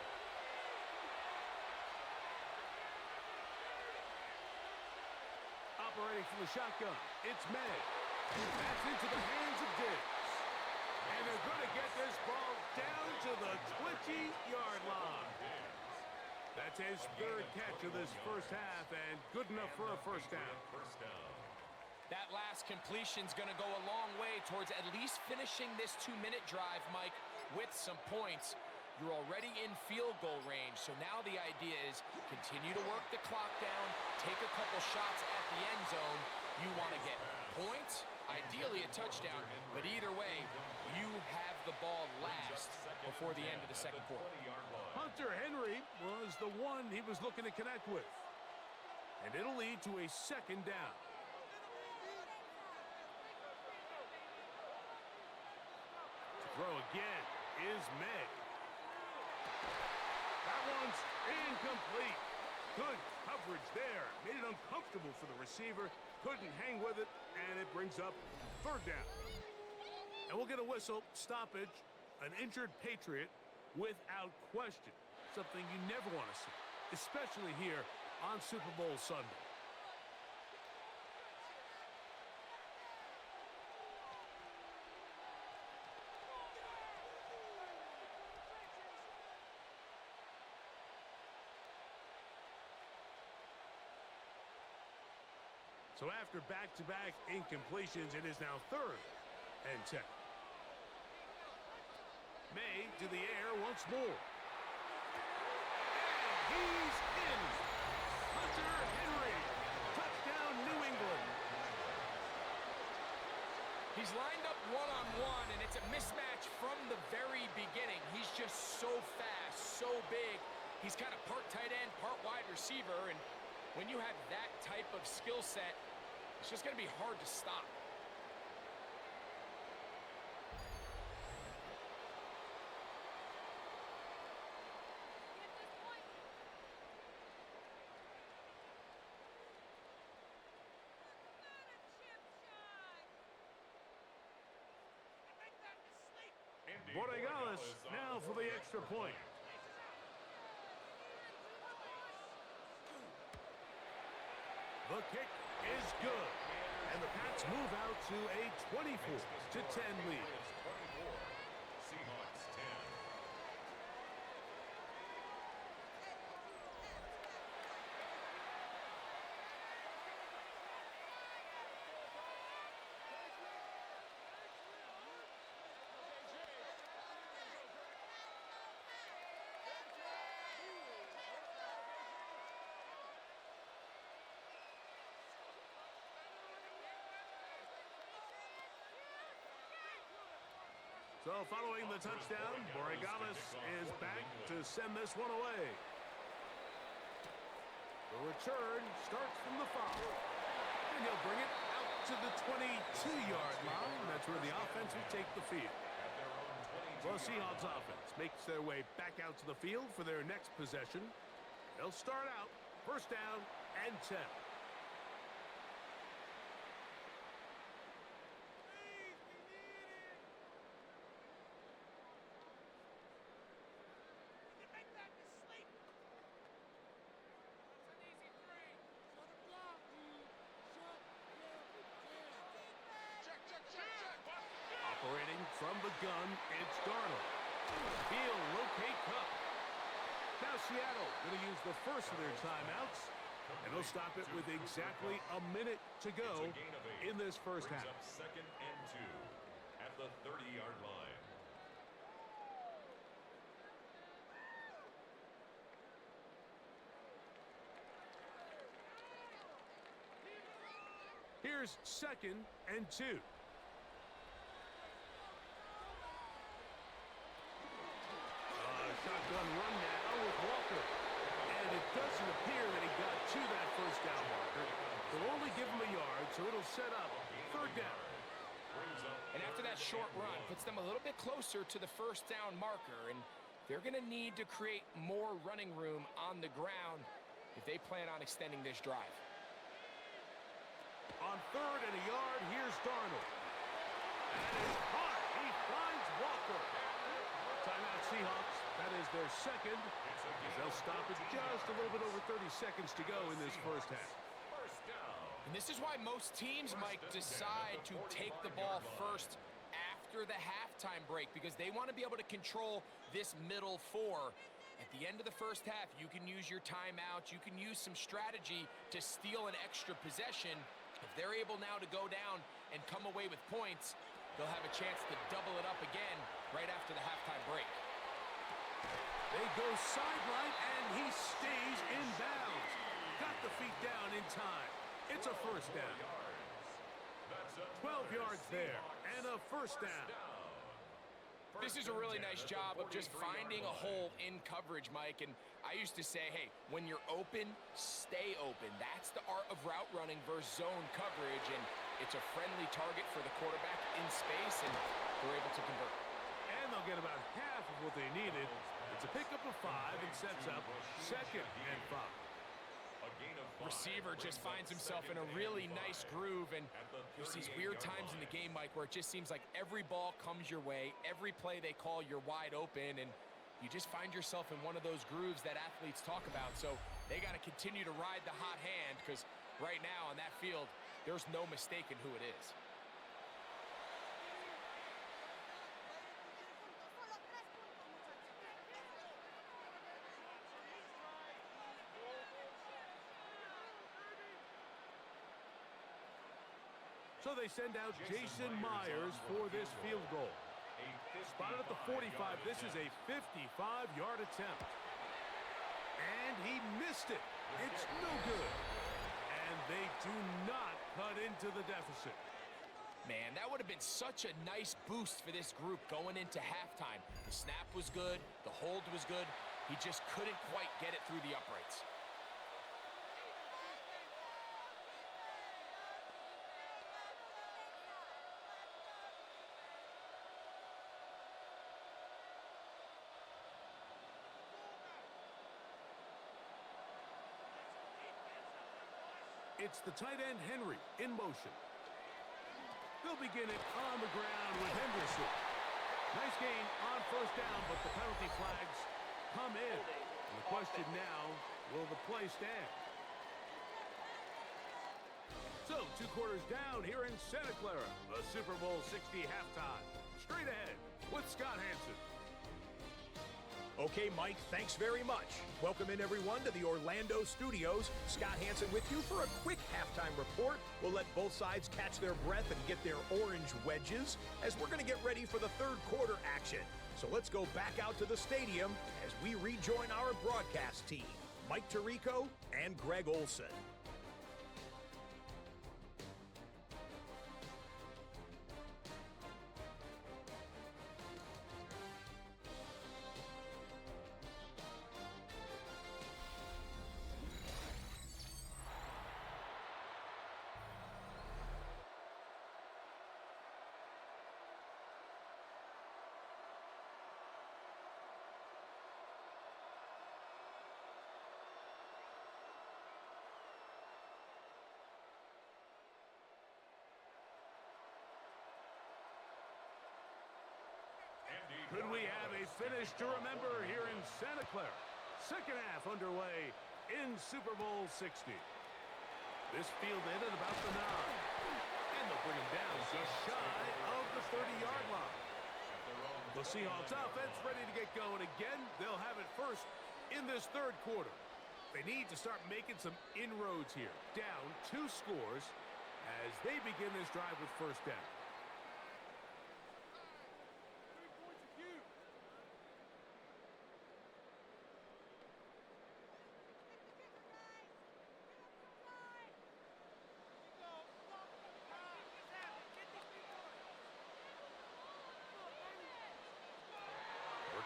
Operating from the shotgun, it's May. That's into the hands of Diggs. And they're going to get this ball down to the 20-yard line. That's his 3rd catch of this first half, and good enough for a first down. That last completion's going to go a long way towards at least finishing this 2-minute drive, Mike, with some points. You're already in field goal range, so now the idea is continue to work the clock down, take a couple shots at the end zone. You want to get points, ideally a touchdown, but either way, you have the ball last before the end of the second quarter. Hunter Henry was the one he was looking to connect with. And it'll lead to a second down. To throw again is May. That one's incomplete. Good coverage there. Made it uncomfortable for the receiver. Couldn't hang with it, and it brings up 3rd down. And we'll get a whistle, stoppage, an injured Patriot without question. Something you never want to see, especially here on Super Bowl Sunday. So after back-to-back incompletions, it is now 3rd and 10. May to the air once more. And he's in. Hunter Henry. Touchdown, New England. He's lined up one-on-one, and it's a mismatch from the very beginning. He's just so fast, so big. He's kind of part tight end, part wide receiver, and when you have that type of skill set, it's just going to be hard to stop. Borregales now for the extra point. The kick is good. And the Pats move out to a 24-10 lead. Seahawks 10. So following the touchdown, Borregales is back to send this one away. The return starts from the 5. And he'll bring it out to the 22-yard line. That's where the offense will take the field. Well, Seahawks offense makes their way back out to the field for their next possession. They'll start out first down and 10. Operating from the gun, it's Darnold. He'll locate Cup. Now Seattle going to use the first of their timeouts, and they'll stop it with exactly a minute to go in this first half. Second and 2 at the 30-yard line. Here's second and 2. Shotgun run now with Walker. And it doesn't appear that he got to that first down marker. They'll only give him a yard, so it'll set up third down. And after that short run, puts them a little bit closer to the first down marker, and they're going to need to create more running room on the ground if they plan on extending this drive. On third and a yard, here's Darnold. And it's caught. He finds Walker. Timeout Seahawks. That is their second. They'll stop it just a little bit over 30 seconds to go in this first half. And this is why most teams, Mike, decide to take the ball first after the halftime break, because they want to be able to control this middle 4. At the end of the first half, you can use your timeouts. You can use some strategy to steal an extra possession. If they're able now to go down and come away with points, they'll have a chance to double it up again right after the halftime break. They go sideline, and he stays in bounds. Got the feet down in time. It's a first down. 12 yards there, and a first down. This is a really nice job of just finding a hole in coverage, Mike. And I used to say, hey, when you're open, stay open. That's the art of route running versus zone coverage. And it's a friendly target for the quarterback in space, and they're able to convert. And they'll get about half of what they needed. It's a pickup of 5 and sets up second and 5. Receiver just finds himself in a really nice groove, and there's these weird times in the game, Mike, where it just seems like every ball comes your way, every play they call, you're wide open, and you just find yourself in one of those grooves that athletes talk about. So they got to continue to ride the hot hand, because right now on that field, there's no mistaking who it is. So they send out Jason Myers for this field goal. Spotted at the 45. This is a 55-yard attempt. And he missed it. It's no good. And they do not cut into the deficit. Man, that would have been such a nice boost for this group going into halftime. The snap was good. The hold was good. He just couldn't quite get it through the uprights. It's the tight end, Henry, in motion. They'll begin it on the ground with Henderson. Nice gain on first down, but the penalty flags come in. And the question now, will the play stand? So 2 quarters down here in Santa Clara, the Super Bowl 60 halftime. Straight ahead with Scott Hanson. Okay, Mike, thanks very much. Welcome in, everyone, to the Orlando studios. Scott Hanson with you for a quick halftime report. We'll let both sides catch their breath and get their orange wedges as we're going to get ready for the third quarter action. So let's go back out to the stadium as we rejoin our broadcast team, Mike Tirico and Greg Olson. Could we have a finish to remember here in Santa Clara? Second half underway in Super Bowl 60. This fielded at about the 9. And they'll bring him down just shy of the 30-yard line. The Seahawks offense ready to get going again. They'll have it first in this third quarter. They need to start making some inroads here. Down 2 scores as they begin this drive with first down.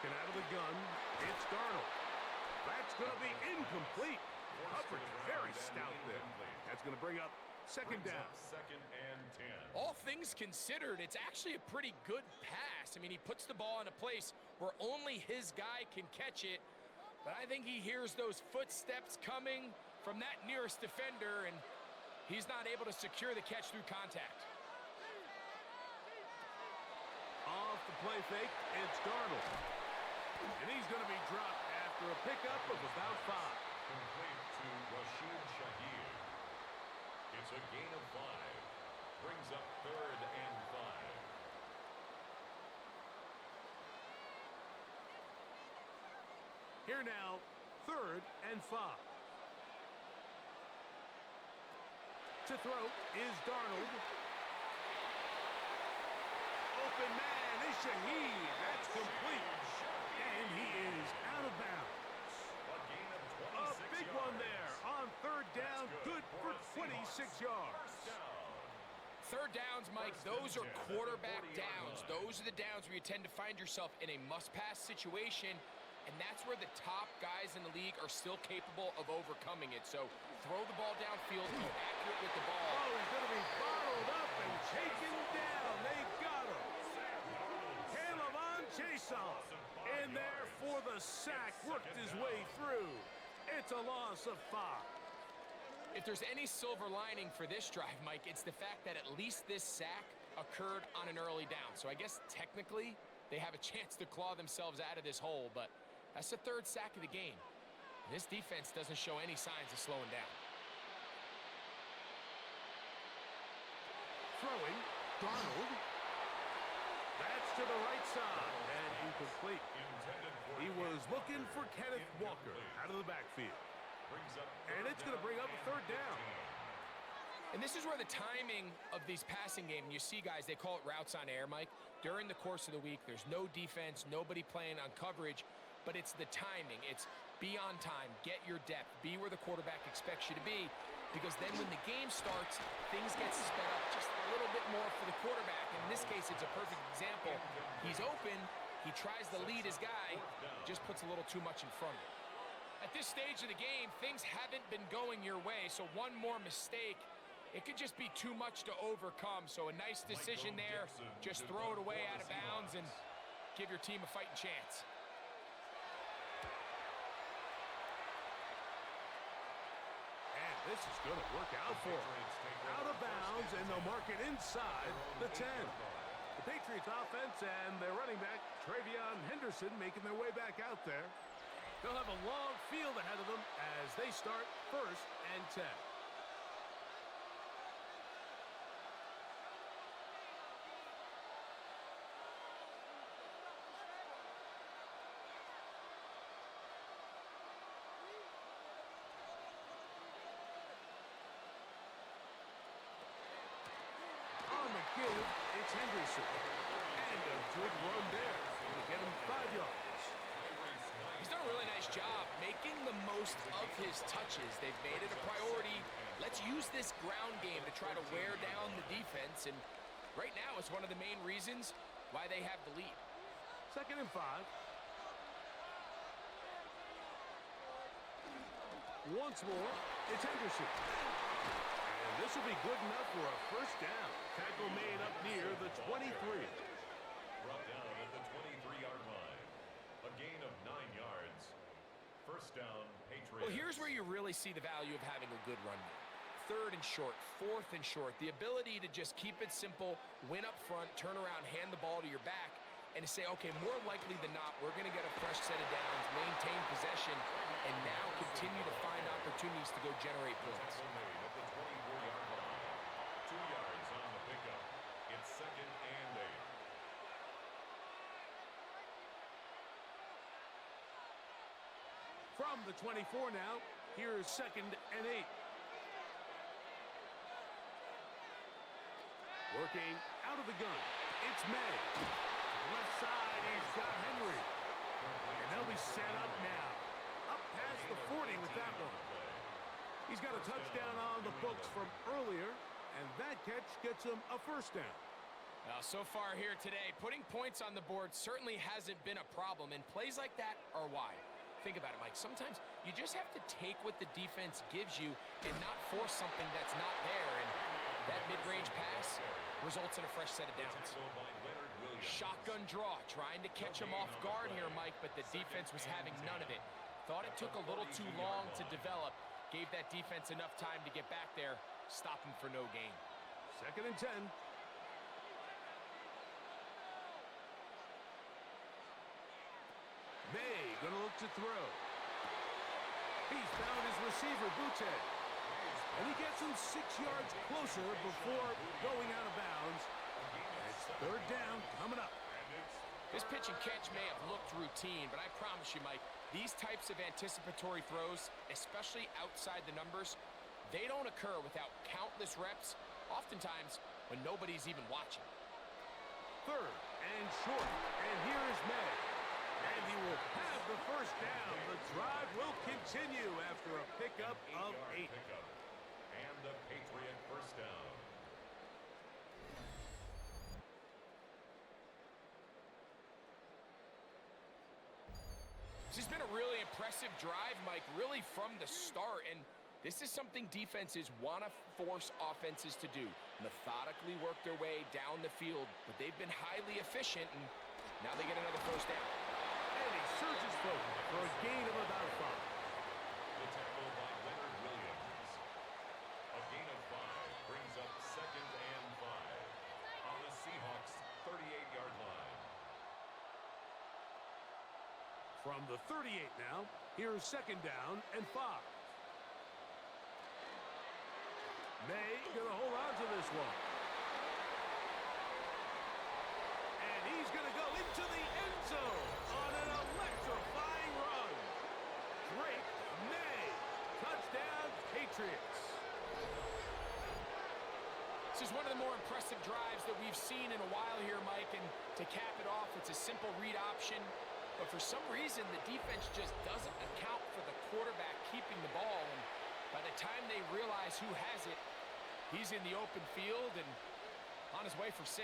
Working out of the gun, it's Darnold. That's going to be incomplete. Coverage very stout there. That's going to bring up second down. Second and 10. All things considered, it's actually a pretty good pass. I mean, he puts the ball in a place where only his guy can catch it. But I think he hears those footsteps coming from that nearest defender, and he's not able to secure the catch through contact. Off the play fake, it's Darnold. And he's going to be dropped after a pickup of about 5. Complete to Rashid Shaheed. It's a gain of 5. Brings up third and 5. Here now, third and 5. To throw is Darnold. Open man is Shaheed. That's complete. And he is out of bounds. A big one there on third down. Good for 26 yards. Third downs, Mike, those are quarterback downs. Those are the downs where you tend to find yourself in a must-pass situation, and that's where the top guys in the league are still capable of overcoming it. So throw the ball downfield, be accurate with the ball. Oh, he's going to be bottled up and taken down. They got him. Caleb Chason in there for the sack, worked his way through. It's a loss of 5. If there's any silver lining for this drive, Mike, it's the fact that at least this sack occurred on an early down. So I guess technically they have a chance to claw themselves out of this hole, but that's the third sack of the game. This defense doesn't show any signs of slowing down. Throwing, Darnold. That's to the right side and incomplete. He was looking for Kenneth Walker out of the backfield. And it's going to bring up a third down. And this is where the timing of these passing games, you see guys, they call it routes on air, Mike. During the course of the week, there's no defense, nobody playing on coverage, but it's the timing. It's be on time, get your depth, be where the quarterback expects you to be, because then when the game starts, things get sped up just a little bit more for the quarterback. And in this case, it's a perfect example. He's open, he tries to lead his guy, just puts a little too much in front of him. At this stage of the game, things haven't been going your way, so one more mistake, it could just be too much to overcome. So a nice decision there. Just throw it away out of bounds and give your team a fighting chance. And this is going to work out for him. Out of bounds, and they'll mark it inside the 10. The Patriots offense and their running back, Travion Henderson, making their way back out there. They'll have a long field ahead of them as they start first and 10. give, it's Henderson. And a good run there. Gonna get him 5 yards. He's done a really nice job making the most of his touches. They've made it a priority. Let's use this ground game to try to wear down the defense. And right now, it's one of the main reasons why they have the lead. 2nd and 5. Once more, it's Henderson. And this will be good enough for a first down. Tackle made up near the 23. Brought down at the 23-yard line. A gain of 9 yards. First down, Patriots. Well, here's where you really see the value of having a good run game. 3rd and short, 4th and short. The ability to just keep it simple, win up front, turn around, hand the ball to your back, and to say, okay, more likely than not, we're going to get a fresh set of downs, maintain possession, and now continue to find opportunities to go generate points. Tackle made at the 24-yard line. 2 yards on the pickup. It's 2nd and 8. From the 24 now, here's 2nd and 8. Working out of the gun, it's May. Left side, he's got Henry. And they'll be set up now. Up past the 40 with that one. He's got a touchdown on the books from earlier, and that catch gets him a first down. Well, so far here today, putting points on the board certainly hasn't been a problem, and plays like that are why. Think about it, Mike. Sometimes you just have to take what the defense gives you and not force something that's not there, and that mid-range pass results in a fresh set of downs. Shotgun draw, trying to catch him off guard here, Mike, but the defense was having none of it. Thought it took a little too long to develop. Gave that defense enough time to get back there, stop him for no gain. 2nd and 10. May gonna look to throw. He's found his receiver, Butte. And he gets him 6 yards closer before going out of bounds. It's 3rd down coming up. This pitch and catch may have looked routine, but I promise you, Mike, these types of anticipatory throws, especially outside the numbers, they don't occur without countless reps, oftentimes when nobody's even watching. 3rd and short. And here is May. And he will have the first down. The drive will continue after a pickup of 8. And the Patriot first down. This has been a really impressive drive, Mike, really from the start. And this is something defenses want to force offenses to do. Methodically work their way down the field, but they've been highly efficient, and now they get another first down. And he surges forward for a gain of about 5. The tackle by Leonard Williams. A gain of 5 brings up 2nd and 5 on the Seahawks' 38-yard line. From the 38 now, here's 2nd down and 5. May gonna hold on to this one. And he's gonna go into the end zone on an electrifying run. Drake Maye, touchdown Patriots. This is one of the more impressive drives that we've seen in a while here, Mike, and to cap it off, it's a simple read option, but for some reason, the defense just doesn't account for the quarterback keeping the ball, and by the time they realize who has it, he's in the open field and on his way for 6.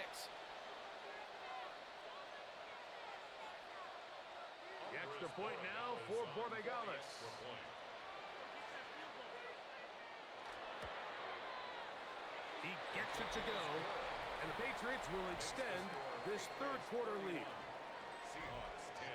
The extra point now for Borregales. He gets it to go, and the Patriots will extend this 3rd quarter lead. Seahawks 10.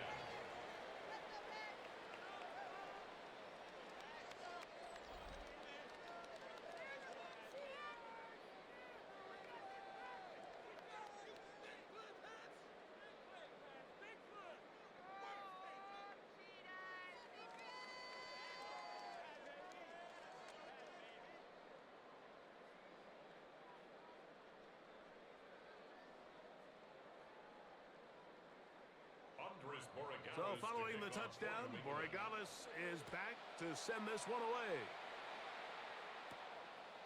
So following the touchdown, Borregales is back to send this one away.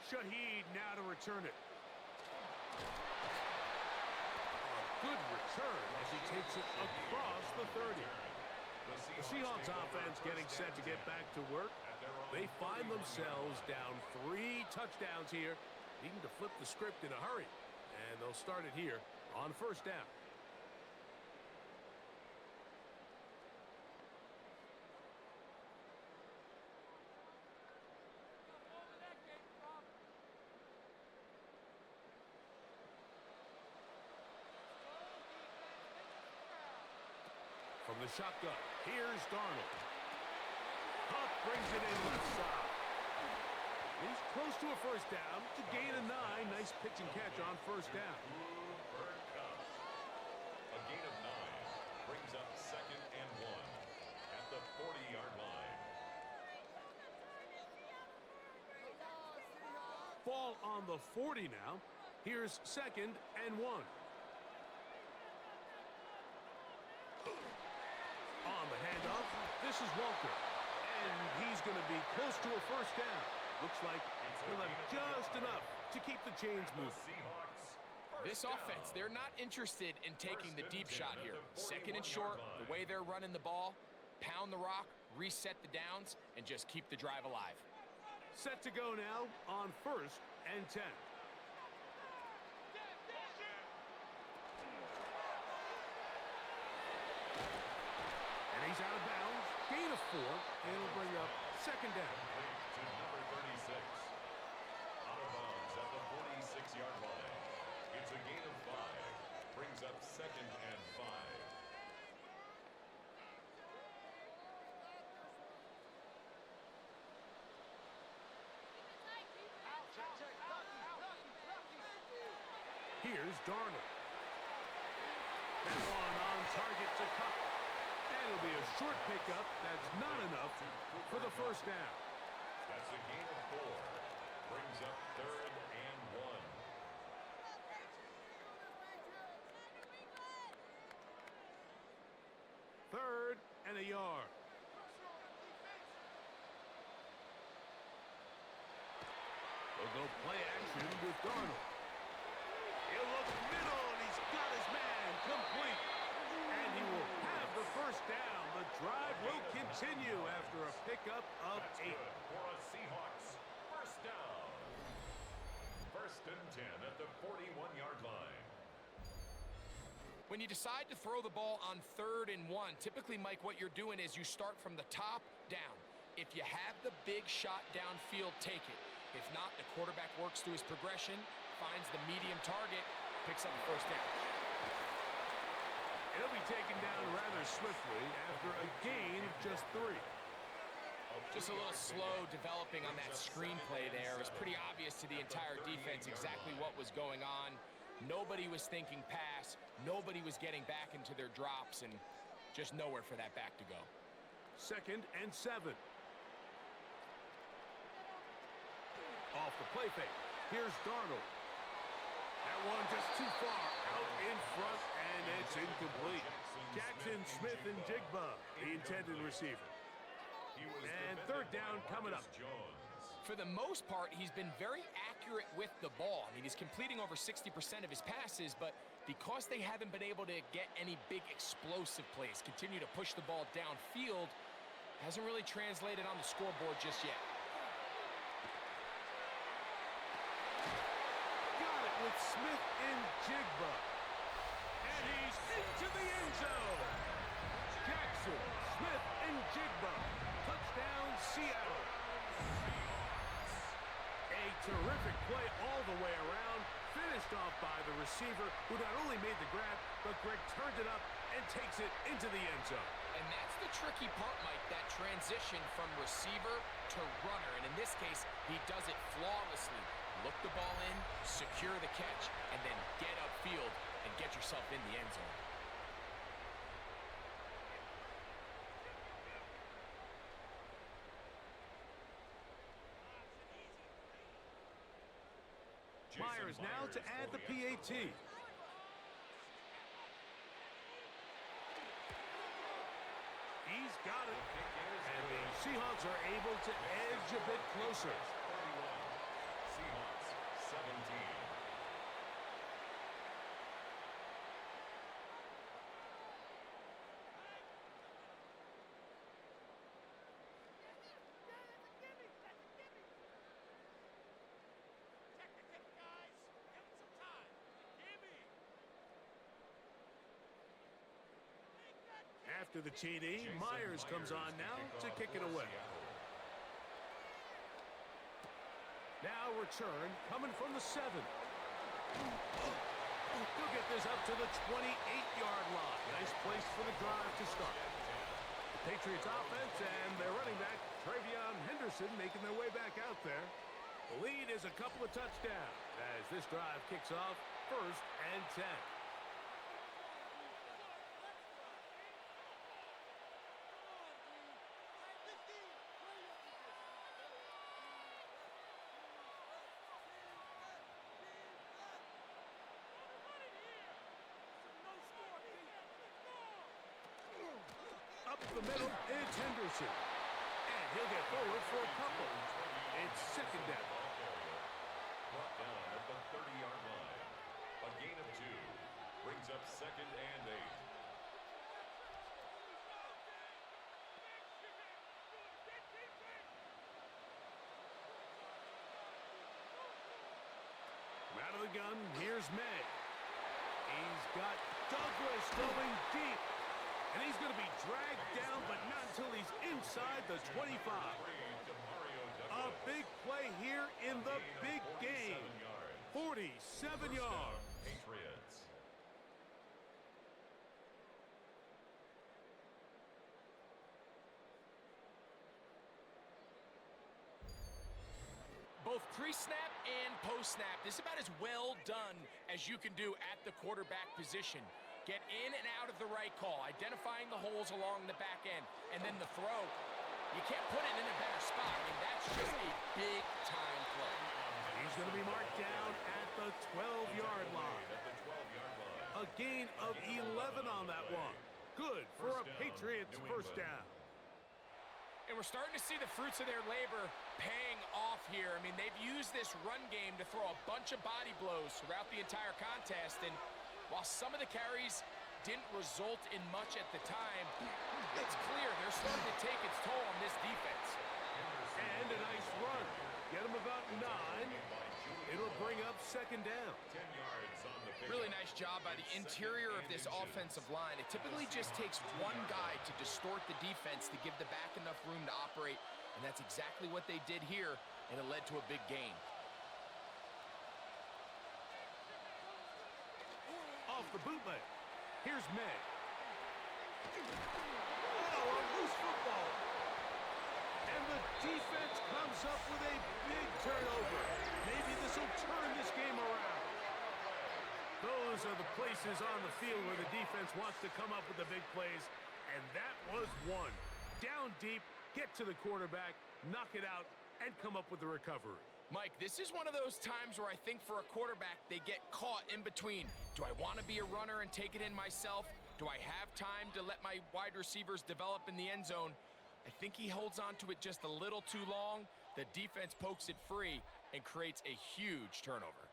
Shaheed now to return it. Good return as he takes it across the 30. The Seahawks offense getting set to get back to work. They find themselves down 3 touchdowns here, needing to flip the script in a hurry. And they'll start it here on first down. From the shotgun, here's Darnold. Huck brings it in left side. He's close to a first down to gain a 9. Nice pitch and catch on first down. A gain of 9 brings up 2nd and 1 at the 40-yard line. Ball on the 40 now. Here's 2nd and 1. On the handoff, this is Walker. And he's going to be close to a first down. Looks like he'll have just enough to keep the chains moving. This offense, they're not interested in taking the deep shot here. 2nd and short, the way they're running the ball, pound the rock, reset the downs, and just keep the drive alive. Set to go now on 1st and 10. And he's out of bounds. Gain of 4, and it'll bring up 2nd down. To number 36. Out of bounds at the 46-yard line. It's a gain of 5. Brings up 2nd and 5. Here's Darnold. That one on target to Cup. And it'll be a short pickup. That's not enough for the first down. That's a gain of 4. Brings up 3rd and 1. Third and a yard. They'll go play action with Darnold. He'll look middle, and he's got his man complete. And he will have the first down. The drive will continue after a pickup of 8. For a Seahawks first down. 1st and 10 at the 41-yard line. When you decide to throw the ball on 3rd and 1, typically, Mike, what you're doing is you start from the top down. If you have the big shot downfield, take it. If not, the quarterback works through his progression, finds the medium target, picks up the first down. It'll be taken down rather swiftly after a gain of just 3. Just a little slow developing on that screenplay there. It was pretty obvious to the entire defense exactly what was going on. Nobody was thinking pass. Nobody was getting back into their drops, and just nowhere for that back to go. 2nd and 7. Off the play fake. Here's Darnold. That one just too far out in front, and it's incomplete. Jackson, Smith, and Jigba, the intended receiver. And 3rd down coming up. For the most part, he's been very accurate with the ball. I mean, he's completing over 60% of his passes, but because they haven't been able to get any big explosive plays, continue to push the ball downfield, hasn't really translated on the scoreboard just yet. Got it with Smith and Jigba. And he's into the end zone. Jackson, Smith, and Jigba. Touchdown, Seattle. A terrific play all the way around. Finished off by the receiver, who not only made the grab, but Greg turned it up and takes it into the end zone. And that's the tricky part, Mike, that transition from receiver to runner. And in this case, he does it flawlessly. Look the ball in, secure the catch, and then get upfield and get yourself in the end zone. Myers now to add the PAT. He's got it. And the Seahawks are able to edge a bit closer. Seahawks 17. after the TD. Myers comes on now to kick it away. Now return coming from the 7. He'll get this up to the 28-yard line. Nice place for the drive to start. The Patriots offense and their running back, Travion Henderson, making their way back out there. The lead is a couple of touchdowns as this drive kicks off 1st and 10. Up the middle, it's Henderson. And he'll get forward for a couple. It's 2nd down. Brought down at the 30-yard line. A gain of 2. Brings up 2nd and 8. Out of the gun, here's May. He's got Douglas going deep. And he's going to be dragged down, but not until he's inside the 25. A big play here in the big game. 47 yards. Patriots. Both pre-snap and post-snap, this is about as well done as you can do at the quarterback position. Get in and out of the right call, identifying the holes along the back end, and then the throw. You can't put it in a better spot. I mean, that's just a big-time play. He's going to be marked down at the 12-yard line. A gain of 11 on that one. Good for a Patriots first down. And we're starting to see the fruits of their labor paying off here. I mean, they've used this run game to throw a bunch of body blows throughout the entire contest, and while some of the carries didn't result in much at the time, it's clear they're starting to take its toll on this defense. And a nice run. Get him about 9. It'll bring up 2nd down. 10 yards on the pick. Really nice job by the interior of this offensive line. It typically just takes one guy to distort the defense to give the back enough room to operate, and that's exactly what they did here, and it led to a big gain. Off the bootleg. Here's May. Oh, a loose football. And the defense comes up with a big turnover. Maybe this will turn this game around. Those are the places on the field where the defense wants to come up with the big plays, and that was one. Down deep, get to the quarterback, knock it out, and come up with the recovery. Mike, this is one of those times where I think for a quarterback, they get caught in between. Do I want to be a runner and take it in myself? Do I have time to let my wide receivers develop in the end zone? I think he holds on to it just a little too long. The defense pokes it free and creates a huge turnover.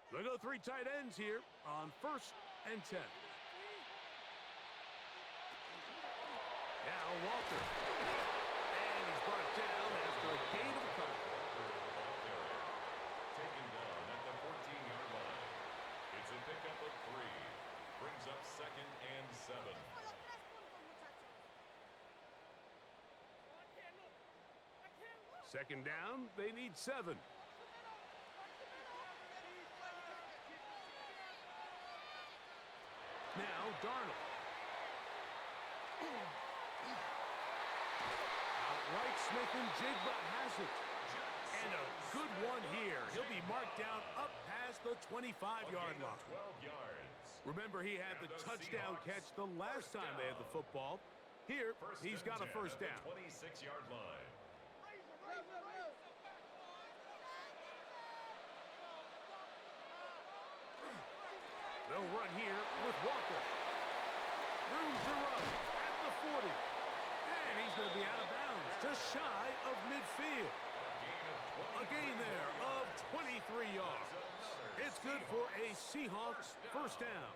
They'll go 3 tight ends here on 1st and 10. Now Walker. And he's brought down after a gain of a couple. Taken down at the 14-yard line. It's a pickup of 3. Brings up 2nd and 7. Second down, they need 7. Now Darnold. Outright Smith and Jigba has it. And a good one here. He'll be marked down up past the 25-yard line. 12 yards. Remember, he had the touchdown catch the last time they had the football. Here, he's got a first down. 26-yard line. They'll run here with Walker. Room to run at the 40. And he's going to be out of bounds, just shy of midfield. A gain there of 23 yards. It's good for a Seahawks first down.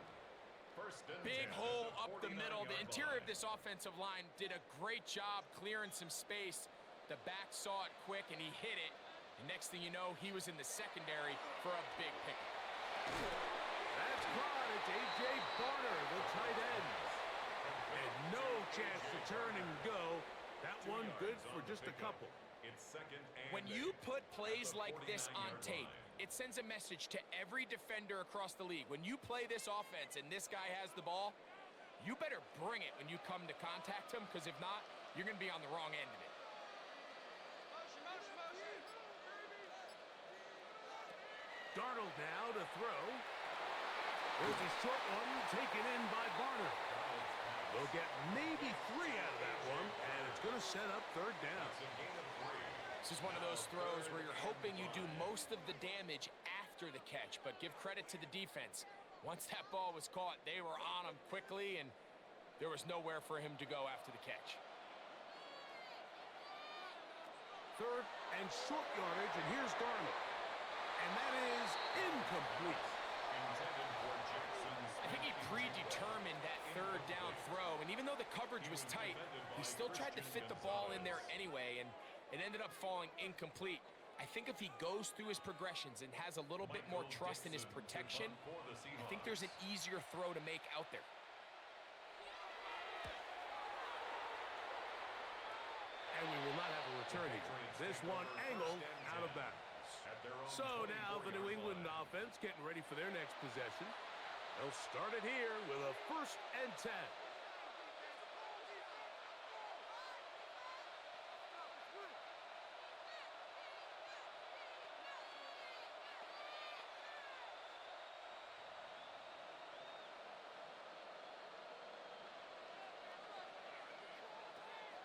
First and Big 10 hole at up the middle. The 49-yard interior of line. this offensive line did a great job clearing some space. The back saw it quick, and he hit it. And next thing you know, he was in the secondary for a big pickup. That's caught. It's A.J. Barner, the tight end. And no chance to turn and go. That 2 one good yards for on the just a pickup. couple. It's second and When you 8 put at plays the like this on 49-yard tape, line. it sends a message to every defender across the league. When you play this offense and this guy has the ball, you better bring it when you come to contact him, because if not, you're going to be on the wrong end of it. Darnold now to throw. There's a short one taken in by Barner. They'll get maybe 3 out of that one, and it's going to set up third down. It's a gain of 3. This is one of those throws where you're hoping you do most of the damage after the catch, but give credit to the defense. Once that ball was caught, they were on him quickly, and there was nowhere for him to go after the catch. Third and short yardage, and here's Darnold. And that is incomplete. Intended for Jackson's. I think he predetermined that third down throw, and even though the coverage was tight, he still tried to fit the ball in there anyway, and it ended up falling incomplete. I think if he goes through his progressions and has a little bit more trust in his protection, I think there's an easier throw to make out there. And we will not have a return here. This one angled out of bounds. So now the New England offense getting ready for their next possession. They'll start it here with a 1st and 10.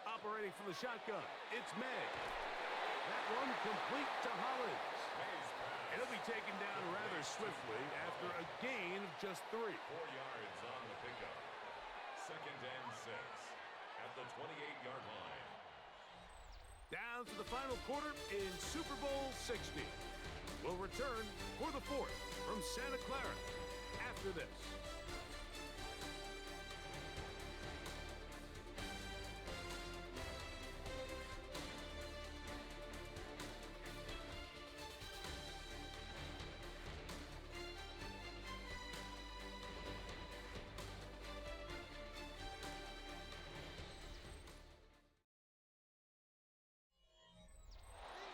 Operating from the shotgun, it's May. That one complete to Hollins. And he'll be taken down rather swiftly after a gain of just 3. 4 yards on the pickup. Second and 6 at the 28-yard line. Down to the final quarter in Super Bowl 60. We'll return for the 4th from Santa Clara after this.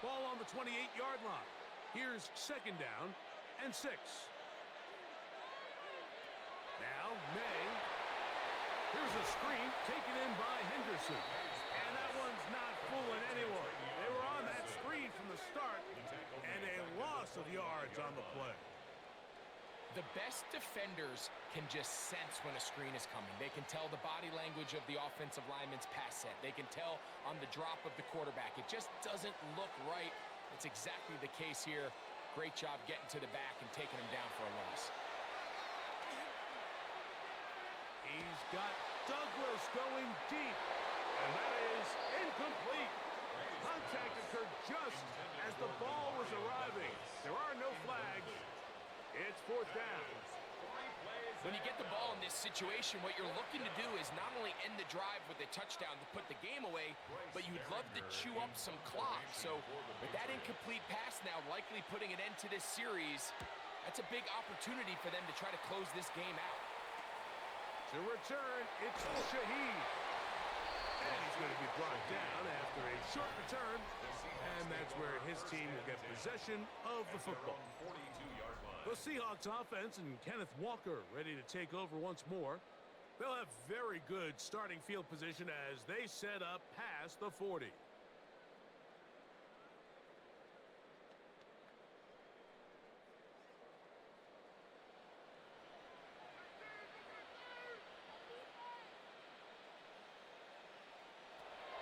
Ball on the 28-yard line. Here's second down and 6. Now May. Here's a screen taken in by Henderson. And that one's not fooling anyone. They were on that screen from the start, and a loss of yards on the play. The best defenders can just sense when a screen is coming. They can tell the body language of the offensive lineman's pass set. They can tell on the drop of the quarterback. It just doesn't look right. It's exactly the case here. Great job getting to the back and taking him down for a loss. He's got Douglas going deep, and that is incomplete. Contact occurred just as the ball was arriving. There are no flags. It's 4th down. When you get the ball in this situation, what you're looking to do is not only end the drive with a touchdown to put the game away, but you'd love to chew up some clock. So with that incomplete pass now likely putting an end to this series, that's a big opportunity for them to try to close this game out. To return, it's Shaheed. And he's going to be brought down after a short return. And that's where his team will get possession of the football. The Seahawks offense and Kenneth Walker ready to take over once more. They'll have very good starting field position as they set up past the 40.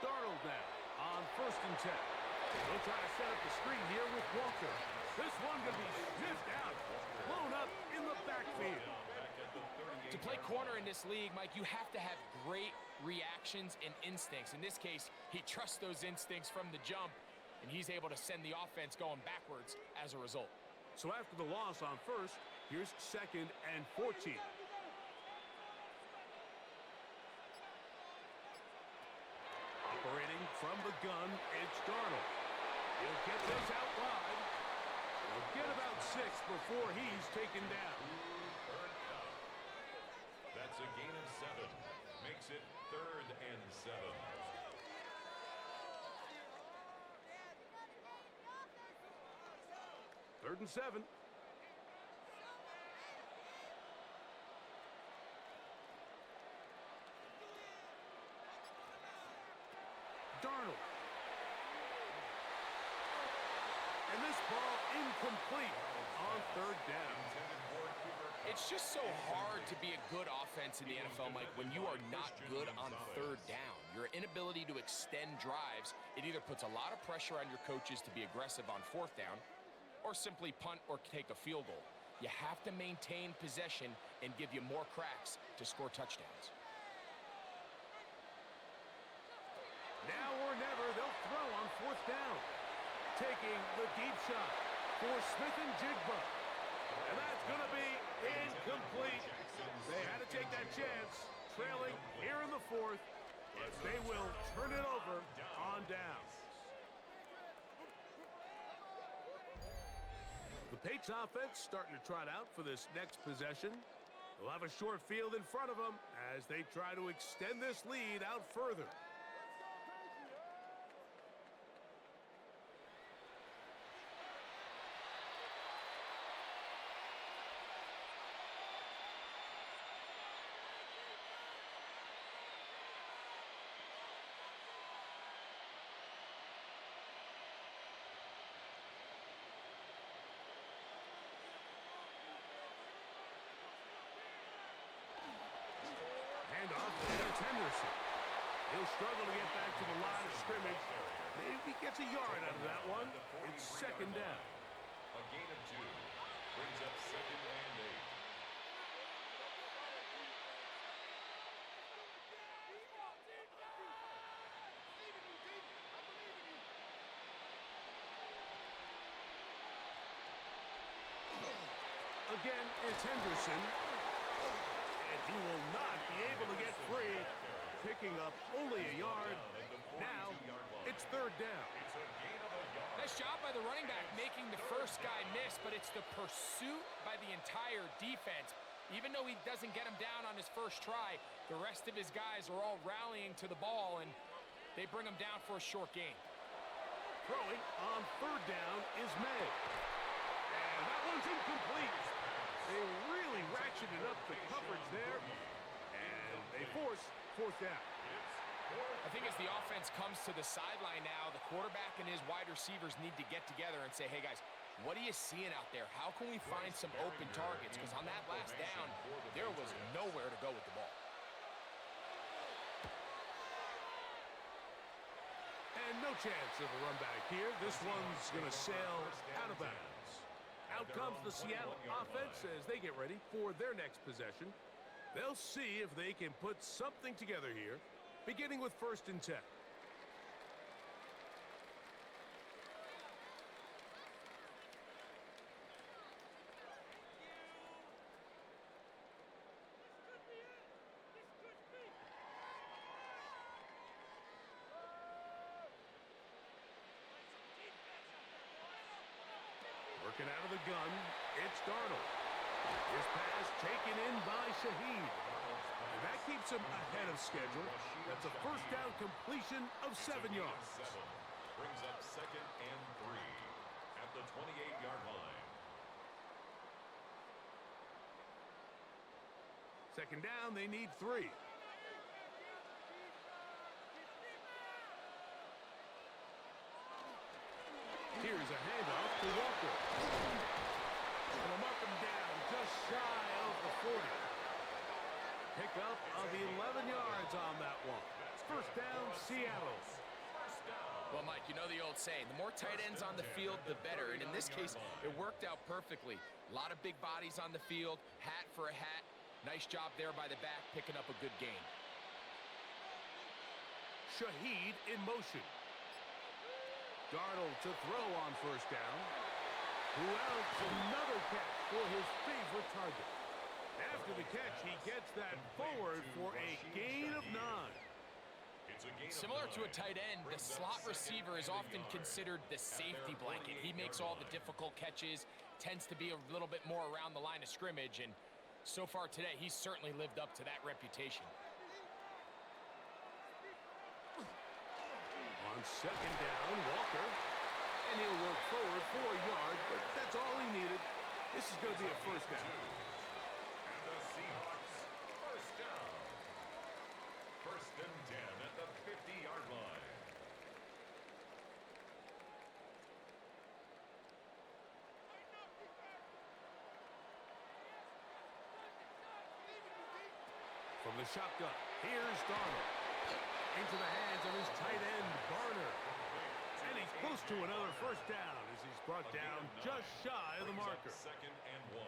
Darnold now on 1st and 10. They'll try to set up the screen here with Walker. This one going to be sniffed out, blown up in the backfield. To play corner in this league, Mike, you have to have great reactions and instincts. In this case, he trusts those instincts from the jump, and he's able to send the offense going backwards as a result. So after the loss on 1st, here's 2nd and 14. Operating from the gun, it's Darnold. He'll get this out wide. He'll get about 6 before he's taken down. That's a gain of 7. Makes it 3rd and 7. Third and 7. Darnold. And this ball incomplete on 3rd down. It's just so hard to be a good offense in the NFL, Mike, when you are not good on 3rd down. Your inability to extend drives, it either puts a lot of pressure on your coaches to be aggressive on 4th down or simply punt or take a field goal. You have to maintain possession and give you more cracks to score touchdowns. Now or never, they'll throw on 4th down. Taking the deep shot for Smith and Jigba. And that's going to be incomplete. They had to take that chance, trailing here in the 4th. But they will turn it over on down. The Patriots offense starting to trot out for this next possession. They'll have a short field in front of them as they try to extend this lead out further. Handoff to Henderson. He'll struggle to get back to the line of scrimmage. Maybe gets a yard out of that one. It's 2nd down. A gain of 2 brings up 2nd and 8. Again, it's Henderson. And he will not be able to get free, picking up only a yard. Now, it's 3rd down. Nice job by the running back making the first guy miss, but it's the pursuit by the entire defense. Even though he doesn't get him down on his first try, the rest of his guys are all rallying to the ball, and they bring him down for a short gain. Throwing on 3rd down is May. And that one's incomplete. They really ratcheted up the coverage there, and they force 4th down. I think as the offense comes to the sideline now, the quarterback and his wide receivers need to get together and say, hey, guys, what are you seeing out there? How can we find some open targets? Because on that last down, there was nowhere to go with the ball. And no chance of a run back here. This one's going to sail out of bounds. Out comes the Seattle offense as they get ready for their next possession. They'll see if they can put something together here, beginning with 1st and 10. Working out of the gun, it's Darnold. His pass taken in by Shaheed. And that keeps him ahead of schedule. That's a 1st down completion of 7 yards. Brings up 2nd and 3 at the 28-yard line. 2nd down, they need 3. Here's a handoff to Walker. And they'll mark him down just shy of the 40. Pickup of 11 yards on that one. 1st down, Seattle. Well, Mike, you know the old saying, the more tight ends on the field, the better. And in this case, it worked out perfectly. A lot of big bodies on the field, hat for a hat. Nice job there by the back, picking up a good gain. Shaheed in motion. Darnold to throw on 1st down. Who else? Another catch for his favorite target. After the catch, he gets that forward for a gain of 9. It's a gain of Similar to a 9. tight end, the Brings up slot second receiver is and a often yard. considered the safety blanket. He makes all the difficult catches, tends to be a little bit more around the line of scrimmage, and so far today, he's certainly lived up to that reputation. On second down, Walker. And he'll work forward 4 yards, but that's all he needed. This is going to be a first down. And the Seahawks first down. First and 10 at the 50-yard line. From the shotgun, here's Darnold. Into the hands of his tight end, Barner. And he's close to another first down as he's brought down just shy of the marker. Second and 1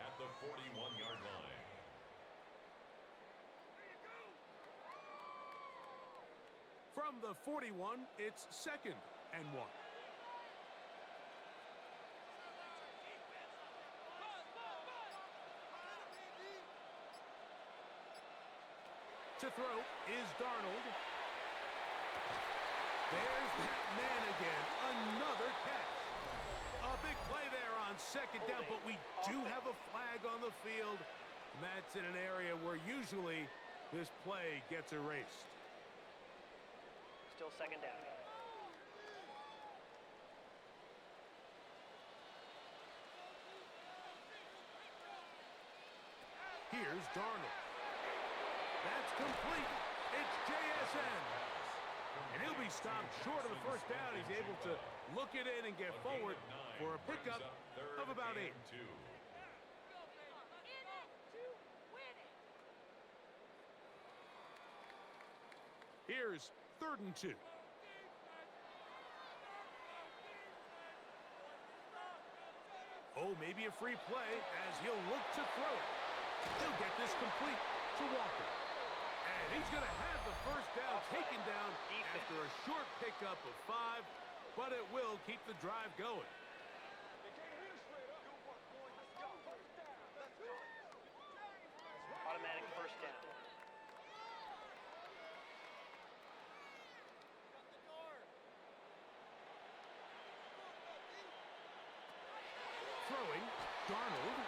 at the 41-yard line. From the 41, it's second and 1. To throw is Darnold. There's that man again. Another catch. A big play there on second down, but we do have a flag on the field. And that's in an area where usually this play gets erased. Still second down. Here's Darnold. That's complete. It's JSN. And he'll be stopped short of the first down. He's able to look it in and get forward for a pickup of about 8. Here's 3rd and 2. Oh, maybe a free play as he'll look to throw it. He'll get this complete to Walker. And he's going to have the first down taken down after a short pickup of 5, but it will keep the drive going. Automatic first down. Throwing, Darnold.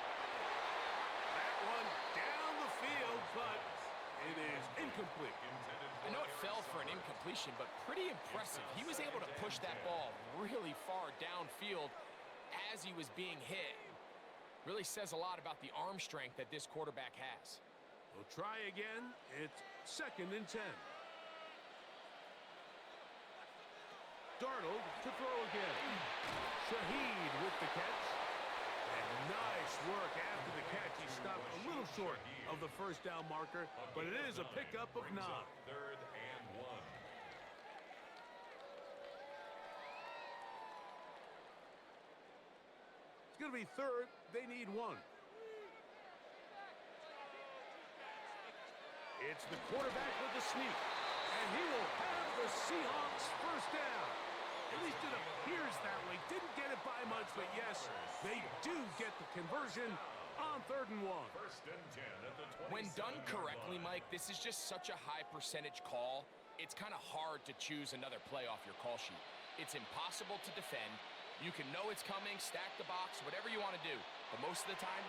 That one down the field, but it is incomplete. I know it fell for an incompletion, but pretty impressive. He was able to push that ball really far downfield as he was being hit. Really says a lot about the arm strength that this quarterback has. We'll try again. It's 2nd and 10. Darnold to throw again. Shaheed with the catch. And nice work after the catch. He stopped a little short of the first down marker, but it is a pickup of 9. 3rd and 1. It's going to be 3rd. They need 1. It's the quarterback with the sneak. And he will have the Seahawks first down. At least it appears that way. Didn't get it by much, but yes, they do get the conversion on 3rd and 1. First and 10 at the 27-yard When done correctly, line. Mike, this is just such a high percentage call. It's kind of hard to choose another play off your call sheet. It's impossible to defend. You can know it's coming, stack the box, whatever you want to do. But most of the time,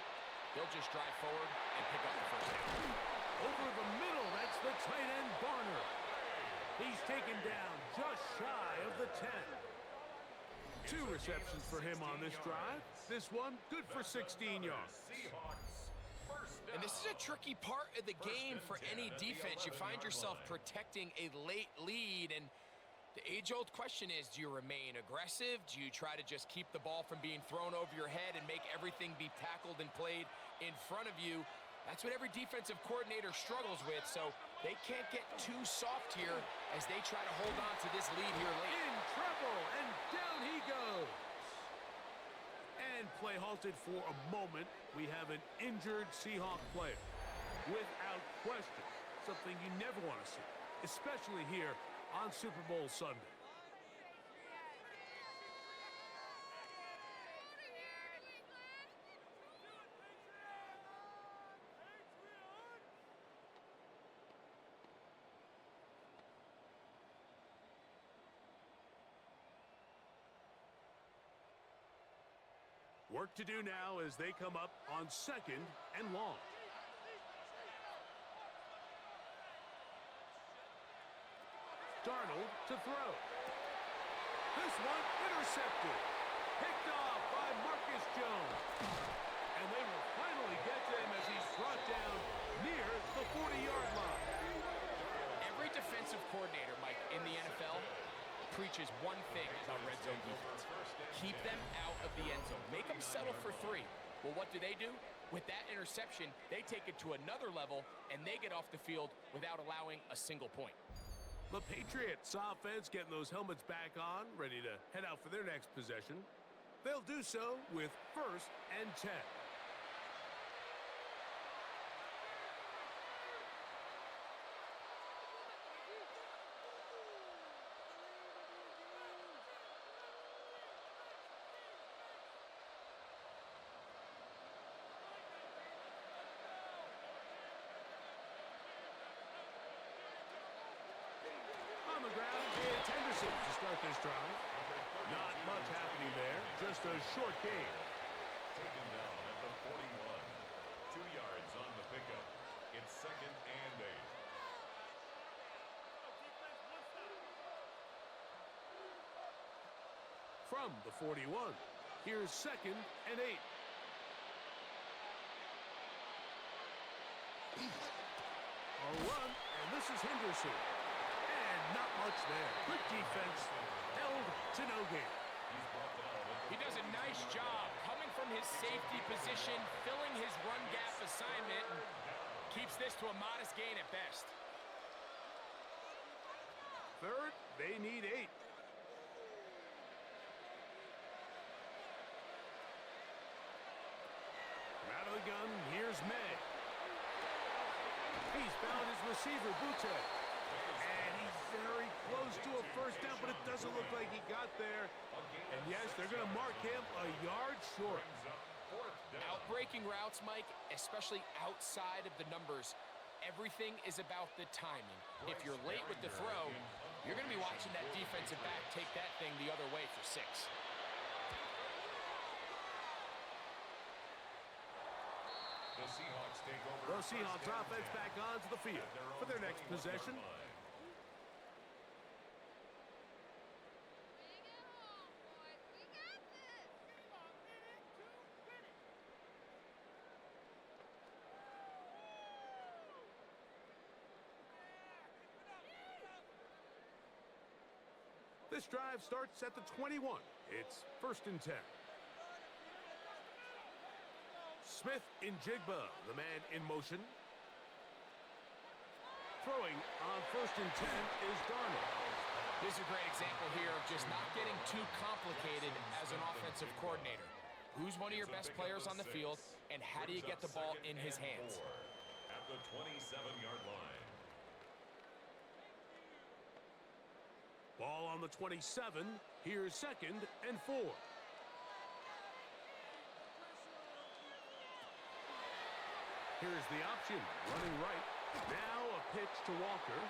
they'll just drive forward and pick up the first down. Over the middle, that's the tight end, Barner. He's taken down just shy of the 10. 2 receptions for him on this drive. This one, good for 16 yards. Seahawks first down. And this is a tricky part of the game for any defense. You find yourself protecting a late lead, and the age-old question is, do you remain aggressive? Do you try to just keep the ball from being thrown over your head and make everything be tackled and played in front of you? That's what every defensive coordinator struggles with, so they can't get too soft here as they try to hold on to this lead here late. In trouble, and down he goes. And play halted for a moment. We have an injured Seahawk player. Without question, something you never want to see, especially here on Super Bowl Sunday. Work to do now as they come up on 2nd and long. Darnold to throw. This one intercepted. Picked off by Marcus Jones. And they will finally get to him as he's brought down near the 40-yard line. Every defensive coordinator, Mike, in the NFL preaches one thing about red zone defense. Keep them out of the end zone. Make them settle for 3. Well, what do? With that interception, they take it to another level, and they get off the field without allowing a single point. The Patriots offense getting those helmets back on, ready to head out for their next possession. They'll do so with 1st and 10. On the ground, it's Henderson to start this drive. Not much happening there, just a short game. Taken down at the 41. 2 yards on the pickup. It's 2nd and 8. From the 41, here's 2nd and 8. A run, and this is Henderson. And not much there. Good defense, held to no gain. He does a nice job coming from his safety position, filling his run gap assignment, and keeps this to a modest gain at best. 3rd, they need 8. Out of the gun, here's May. He's found his receiver, Butte. And he's very close to a 1st down, but it doesn't look like he got there. And yes, they're going to mark him a yard short. Outbreaking routes, Mike, especially outside of the numbers, everything is about the timing. If you're late with the throw, you're going to be watching that defensive back take that thing the other way for 6. The Seahawks offense back onto the field for their next possession. This drive starts at the 21. It's 1st and 10. Smith in Jigba, the man in motion. Throwing on 1st and 10 is Darnold. This is a great example here of just not getting too complicated as an offensive coordinator. Who's one of your best players on the field, and how do you get the ball in his hands? At the 27-yard line. Ball on the 27. Here's 2nd and 4. Here's the option, running right. Now a pitch to Walker.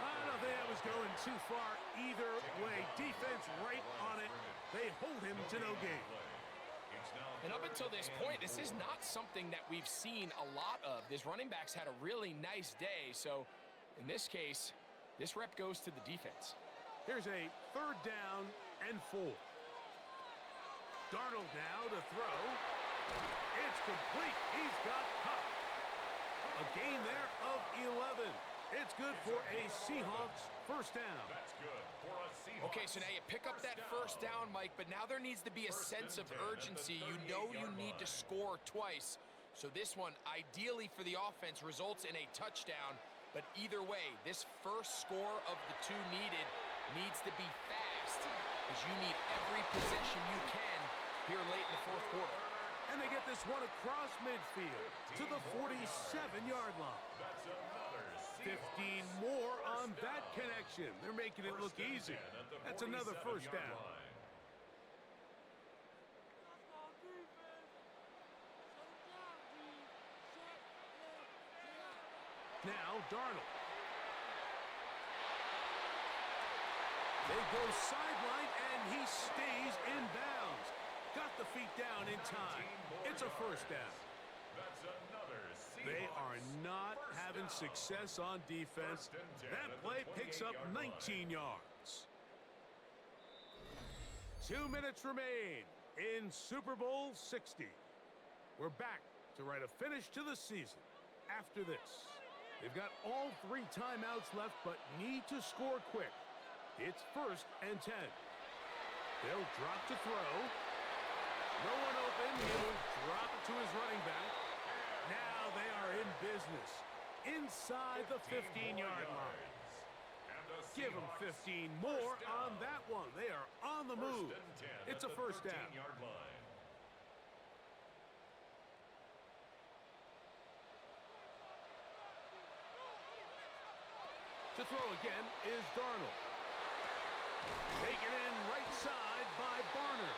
I don't think that was going too far either way. Defense right on it. They hold him to no gain. And up until this point, this is not something that we've seen a lot of. This running back's had a really nice day, so in this case, this rep goes to the defense. Here's a 3rd down and 4. Darnold now to throw. It's complete. He's got caught. A gain there of 11. It's good for a Seahawks 1st down. That's good for a Seahawks. Okay, so now you pick up that 1st down, Mike, but now there needs to be a sense of urgency. You know you need to score twice. So this one, ideally for the offense, results in a touchdown. But either way, this first score of the 2 needs to be fast, because you need every possession you can here late in the 4th quarter. And they get this one across midfield to the 47-yard line. That's another 15 more on that connection. They're making it look easy. That's another 1st down. Now Darnold. They go sideline, and he stays in bounds. got the feet down in time. It's a first down. That's another Seahawks They are not having down. success on defense. First and 10 That at the play picks up 28-yard 19 yards. 2 minutes remain in Super Bowl 60. We're back to write a finish to the season after this. They've got all 3 timeouts left, but need to score quick. It's first and 10. They'll drop to throw. No one open. He'll drop it to his running back. Now they are in business inside the 15-yard line. Give them 15 more on that one. They are on the move. It's a first down. To throw again is Darnold. Taken in right side by Barner.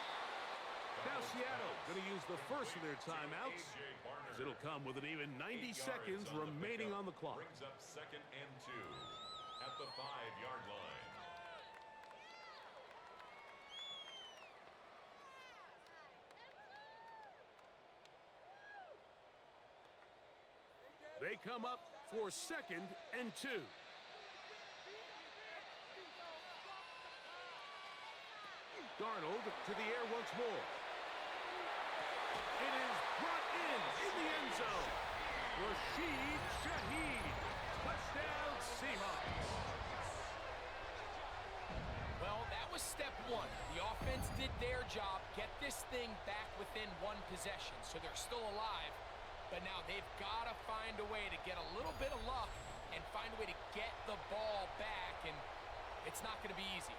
Now Seattle going to use the first of their timeouts, as it'll come with an even 90 seconds remaining on the clock. Brings up second and 2 at the 5-yard line. They come up for second and 2. Darnold to the air once more. It is brought in the end zone. Rashid Shaheed. Touchdown, Seahawks. Well, that was step 1. The offense did their job, get this thing back within 1 possession, so they're still alive. But now they've got to find a way to get a little bit of luck and find a way to get the ball back, and it's not going to be easy.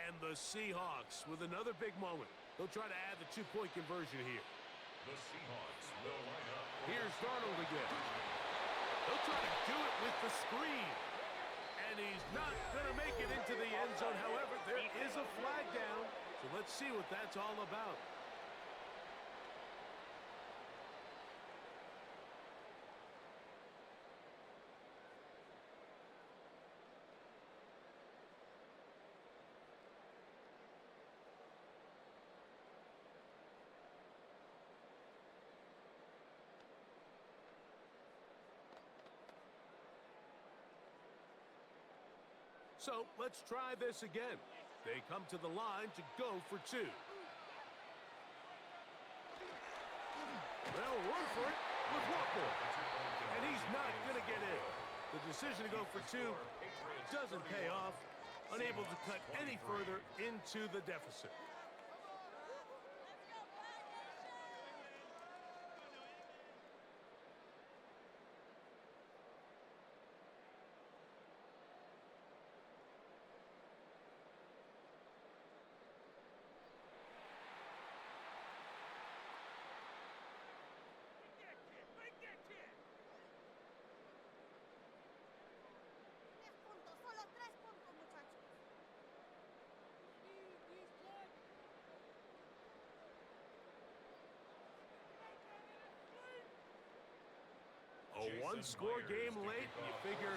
And the Seahawks with another big moment. They'll try to add the 2-point conversion here. The Seahawks will line up. Here's Darnold again. They'll try to do it with the screen. And he's not going to make it into the end zone. However, there is a flag down. So let's see what that's all about. So let's try this again. They come to the line to go for 2. They'll run for it with Walker. And he's not going to get in. The decision to go for 2 doesn't pay off. Unable to cut any further into the deficit. A 1-score game late, and you figure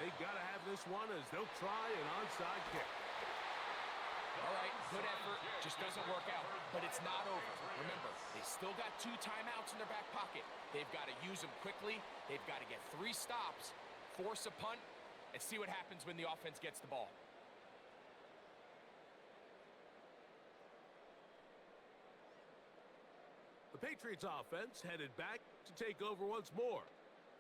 they got to have this one as they'll try an onside kick. All right, good effort, just doesn't work out, but it's not over. Remember, they still got 2 timeouts in their back pocket. They've got to use them quickly. They've got to get 3 stops, force a punt, and see what happens when the offense gets the ball. The Patriots offense headed back to take over once more.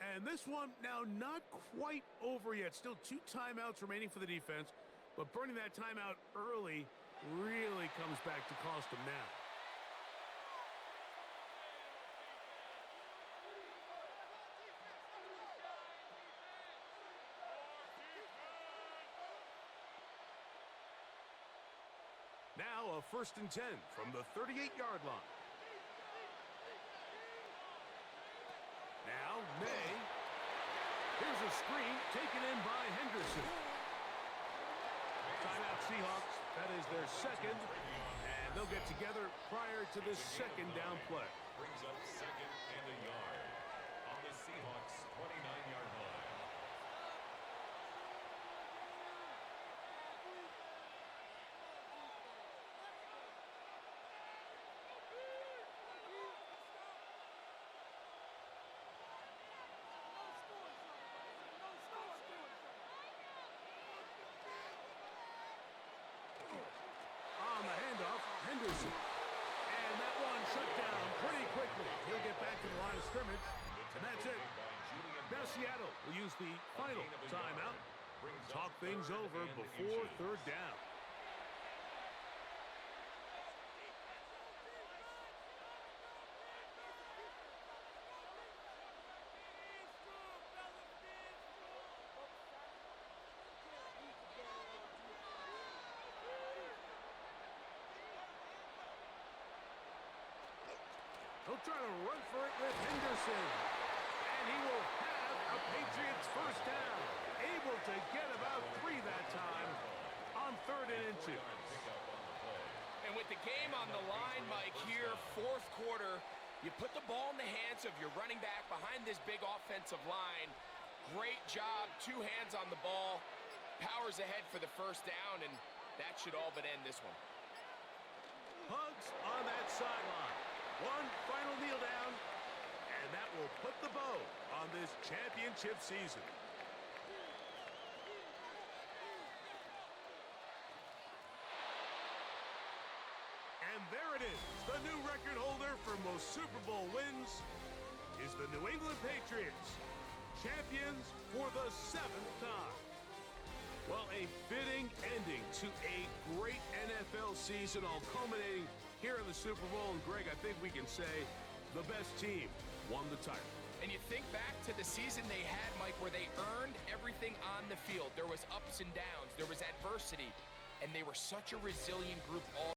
And this one now not quite over yet. Still 2 timeouts remaining for the defense, but burning that timeout early really comes back to cost them now. Now a first and 10 from the 38-yard line. Now Maye. Here's a screen taken in by Henderson. Timeout Seahawks. That is their second. And they'll get together prior to this second down play. Brings up second and a yard on the Seahawks 29-yard line. put down pretty quickly. He'll get back to the line of scrimmage, and that's it. Now Seattle will use the final timeout. Talk things over before third down. He'll try to run for it with Henderson. And he will have a Patriots first down. Able to get about 3 that time on 3rd and 2. And with the game on the line, Mike, here, 4th quarter, you put the ball in the hands of your running back behind this big offensive line. Great job, 2 hands on the ball. Powers ahead for the first down, and that should all but end this one. Hugs on that sideline. One final kneel down, and that will put the bow on this championship season. And there it is. The new record holder for most Super Bowl wins is the New England Patriots, champions for the 7th time. Well, a fitting ending to a great NFL season, all culminating here in the Super Bowl. And Greg, I think we can say the best team won the title. And you think back to the season they had, Mike, where they earned everything on the field. There was ups and downs, there was adversity, and they were such a resilient group all